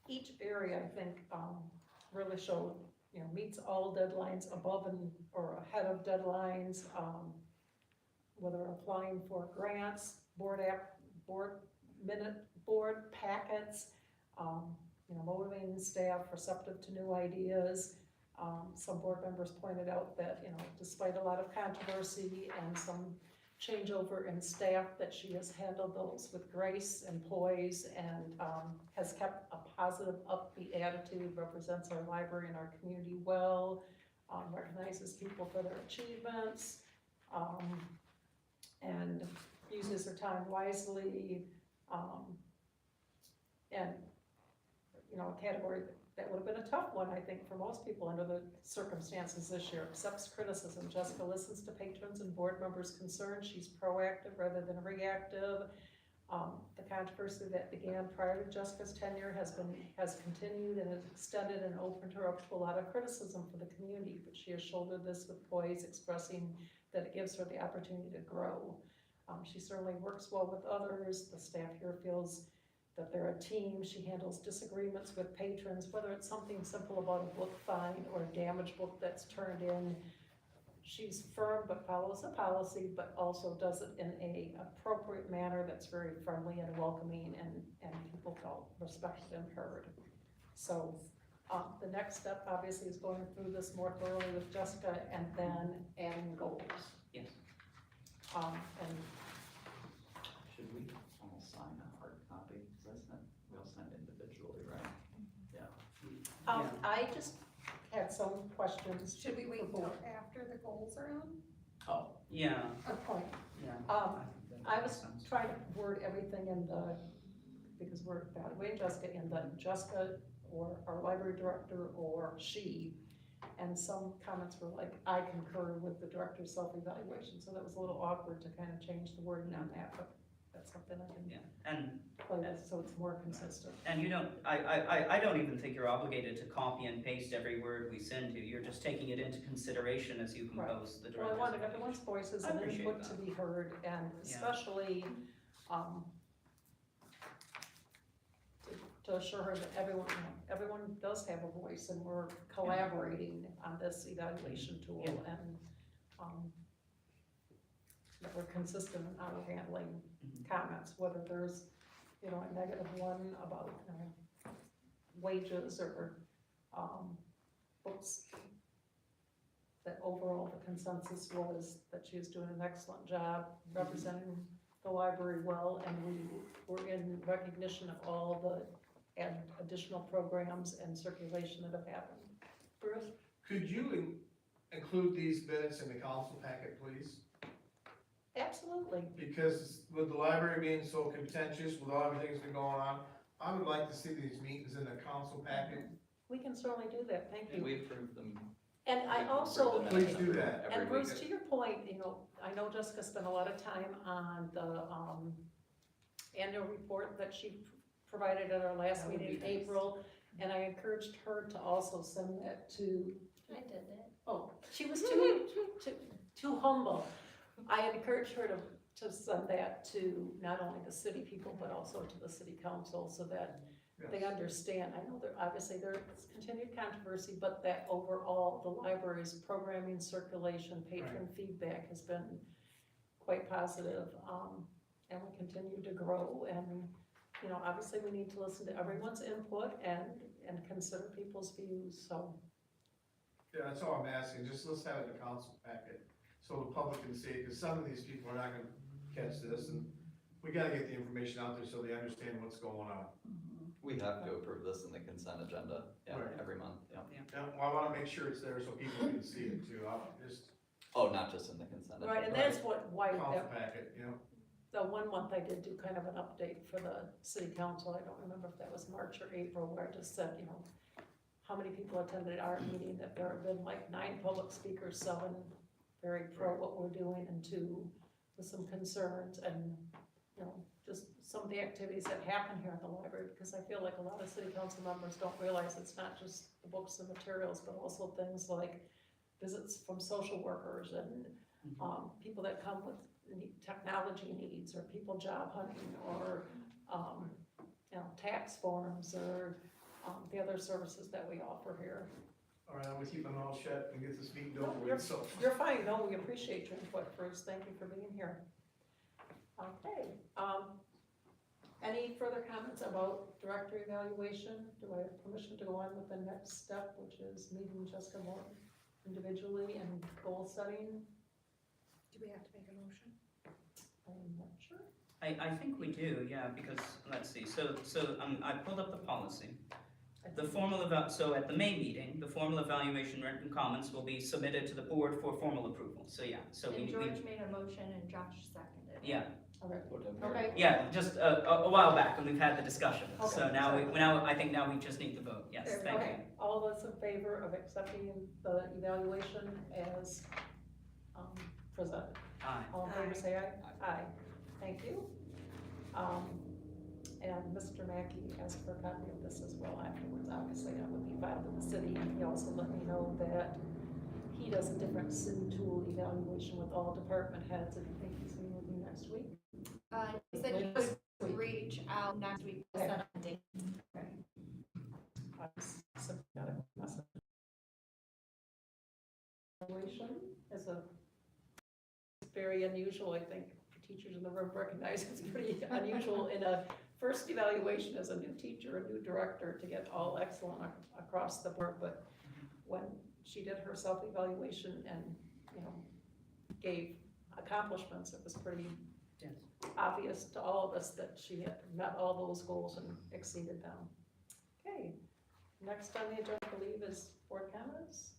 each area, I think, really showed, meets all deadlines above and or ahead of deadlines, whether applying for grants, board packets, motivating staff, receptive to new ideas. Some board members pointed out that, despite a lot of controversy and some changeover in staff, that she has handled those with grace and poise and has kept a positive, upbeat attitude, represents our library and our community well, recognizes people for their achievements, and uses her time wisely, and, a category that would have been a tough one, I think, for most people under the circumstances this year. Accepts criticism. Jessica listens to patrons and board members' concerns. She's proactive rather than reactive. The controversy that began prior to Jessica's tenure has continued and has extended and opened her up to a lot of criticism for the community, but she has shouldered this with poise, expressing that it gives her the opportunity to grow. She certainly works well with others. The staff here feels that they're a team. She handles disagreements with patrons, whether it's something simple about a book find or a damaged book that's turned in. She's firm but follows a policy, but also does it in a appropriate manner that's very friendly and welcoming, and people felt respected and heard. So the next step obviously is going through this more thoroughly with Jessica and then adding goals. Yes. And Should we all sign a hard copy? We all signed individually, right? Yeah. I just had some questions. Should we wait for until board. after the goals are on? Oh, Yeah, Good point. yeah. I was trying to word everything because we're evaluating Jessica in the Jessica or our library director or she. And some comments were like, I concur with the director's self-evaluation, so that was a little awkward to kind of change the wording on that, but that's something I Yeah, can and play with, so it's more consistent. you don't, I don't even think you're obligated to copy and paste every word we send you, you're just taking it into consideration as you compose the Well, I director's wanted evaluation. everyone's voices I and appreciate input to that. be heard, and Yeah. especially, to assure her that everyone does have a voice, and we're collaborating on this evaluation tool, Yeah. and, that we're consistent in how we're handling Mhm. comments, whether there's, a negative one about, wages or, books. That overall the consensus was that she was doing an excellent job representing the library well, and we were in recognition of all the additional programs and circulation that have happened. Bruce? Could you include these minutes in the council packet, please? Absolutely. Because with the library being so contentious, with all everything that's been going on, I would like to see these meetings in the council packet. We can certainly do that, thank And you. we approve them. And I we approve also, the Please minutes do that. and every Bruce, week. to your point, I know Jessica spent a lot of time on the, annual report that she provided at our last That would meeting in be nice. April, and I encouraged her to also send that to, I did it. oh, she was too humble. I encouraged her to send that to not only the city people, but also to the city council, so that they Yes. understand. I know there's continued controversy, but that overall, the library's programming, circulation, patron feedback has been quite positive, and we continue to grow, and, obviously we need to listen to everyone's input and consider people's views, so. Yeah, that's all I'm asking, just let's have it in the council packet, so the public can see it, because some of these people are not gonna catch this, and we gotta get the information out there so they understand what's going on. We have to approve this in the consent agenda, yeah, Right. every month, yeah. Yeah, well, I wanna make sure it's there so people can see it too, I'll just, Oh, not just in the consent agenda. Right, and that's why, council packet, the 1 month I did do kind of an update for the city council, I don't remember if that was March or April, where I just said, how many people attended our meeting, that there have been like 9 public speakers, 7 very pro what we're doing, and 2 with some concerns, and, just some of the activities that happen here at the library, because I feel like a lot of city council members don't realize it's not just the books and materials, but also things like visits from social workers and, people that come with technology needs, or people job hunting, or, tax forms, or, the other services that we offer here. all right, I'm gonna keep my mouth shut and get this meeting over You're- with, so. You're fine, no, we appreciate your input, Bruce, thank you for being here. Okay, any further comments about director evaluation? Do I have permission to go on with the next step, which is meeting Jessica Morton individually and goal setting? Do we have to make a motion? I'm not sure. I think we do, yeah, because, let's see, so, I pulled up the policy. The formal so at the May meeting, the formal evaluation written comments will be submitted to the board for formal approval, so yeah, so And we, George made a motion and Josh seconded. yeah, Okay, yeah, just a while back, and we've had the discussion, so Okay. now, I think now we just need the vote, yes, There we thank you. okay, all those in favor of accepting the evaluation as, presented? Aye. All in favor, say aye. Aye. Thank you. And Mr. Mackey asked for a copy of this as well afterwards. Obviously, that would be filed in the city, and he also let me know that he does a different city tool evaluation with all department heads, and I think he's meeting with you next week. He said he would reach out next week to set a date. I sent out a message. Evaluation is very unusual, I think teachers in the room recognize it's pretty unusual in a first evaluation as a new teacher, a new director, to get all excellent across the board, but when she did her self-evaluation and, gave accomplishments, it was pretty Yes. obvious to all of us that she had met all those goals and exceeded them. Okay, next on the agenda, I believe, is board comments.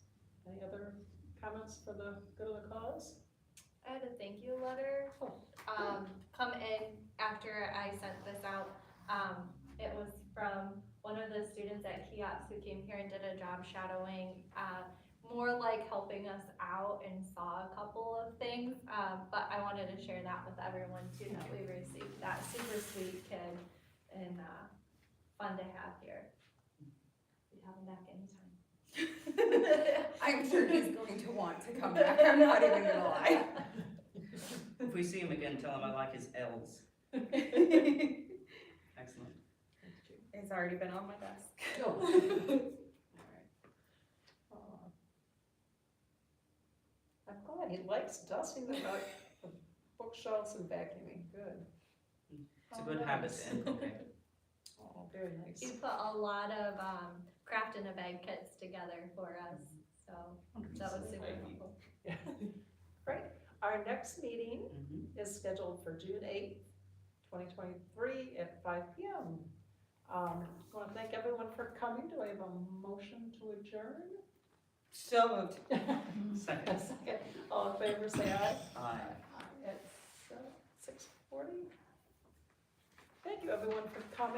Any other comments for the good of the cause? I had a thank you letter, come in after I sent this out. It was from one of the students at kiosk who came here and did a job shadowing, more like helping us out and saw a couple of things. But I wanted to share that with everyone too, that we received that super sweet kid and, fun to have here. We have him back anytime. I'm sure he's going to want to come back, I'm not even gonna lie. If we see him again, tell him I like his L's. Excellent. It's already been on my desk. I'm glad, he likes dusting the bookshelves and vacuuming, good. It's a good habit to inculcate. Oh, very nice. He put a lot of, craft in a bag kits together for us, so that was super helpful. Great. Our next meeting Mhm. is scheduled for June 8th, 2023 at 5 p.m. I want to thank everyone for coming. Do I have a motion to adjourn? So moved. Second. A second. All in favor, say aye. Aye. It's 6:40. Thank you, everyone, for coming.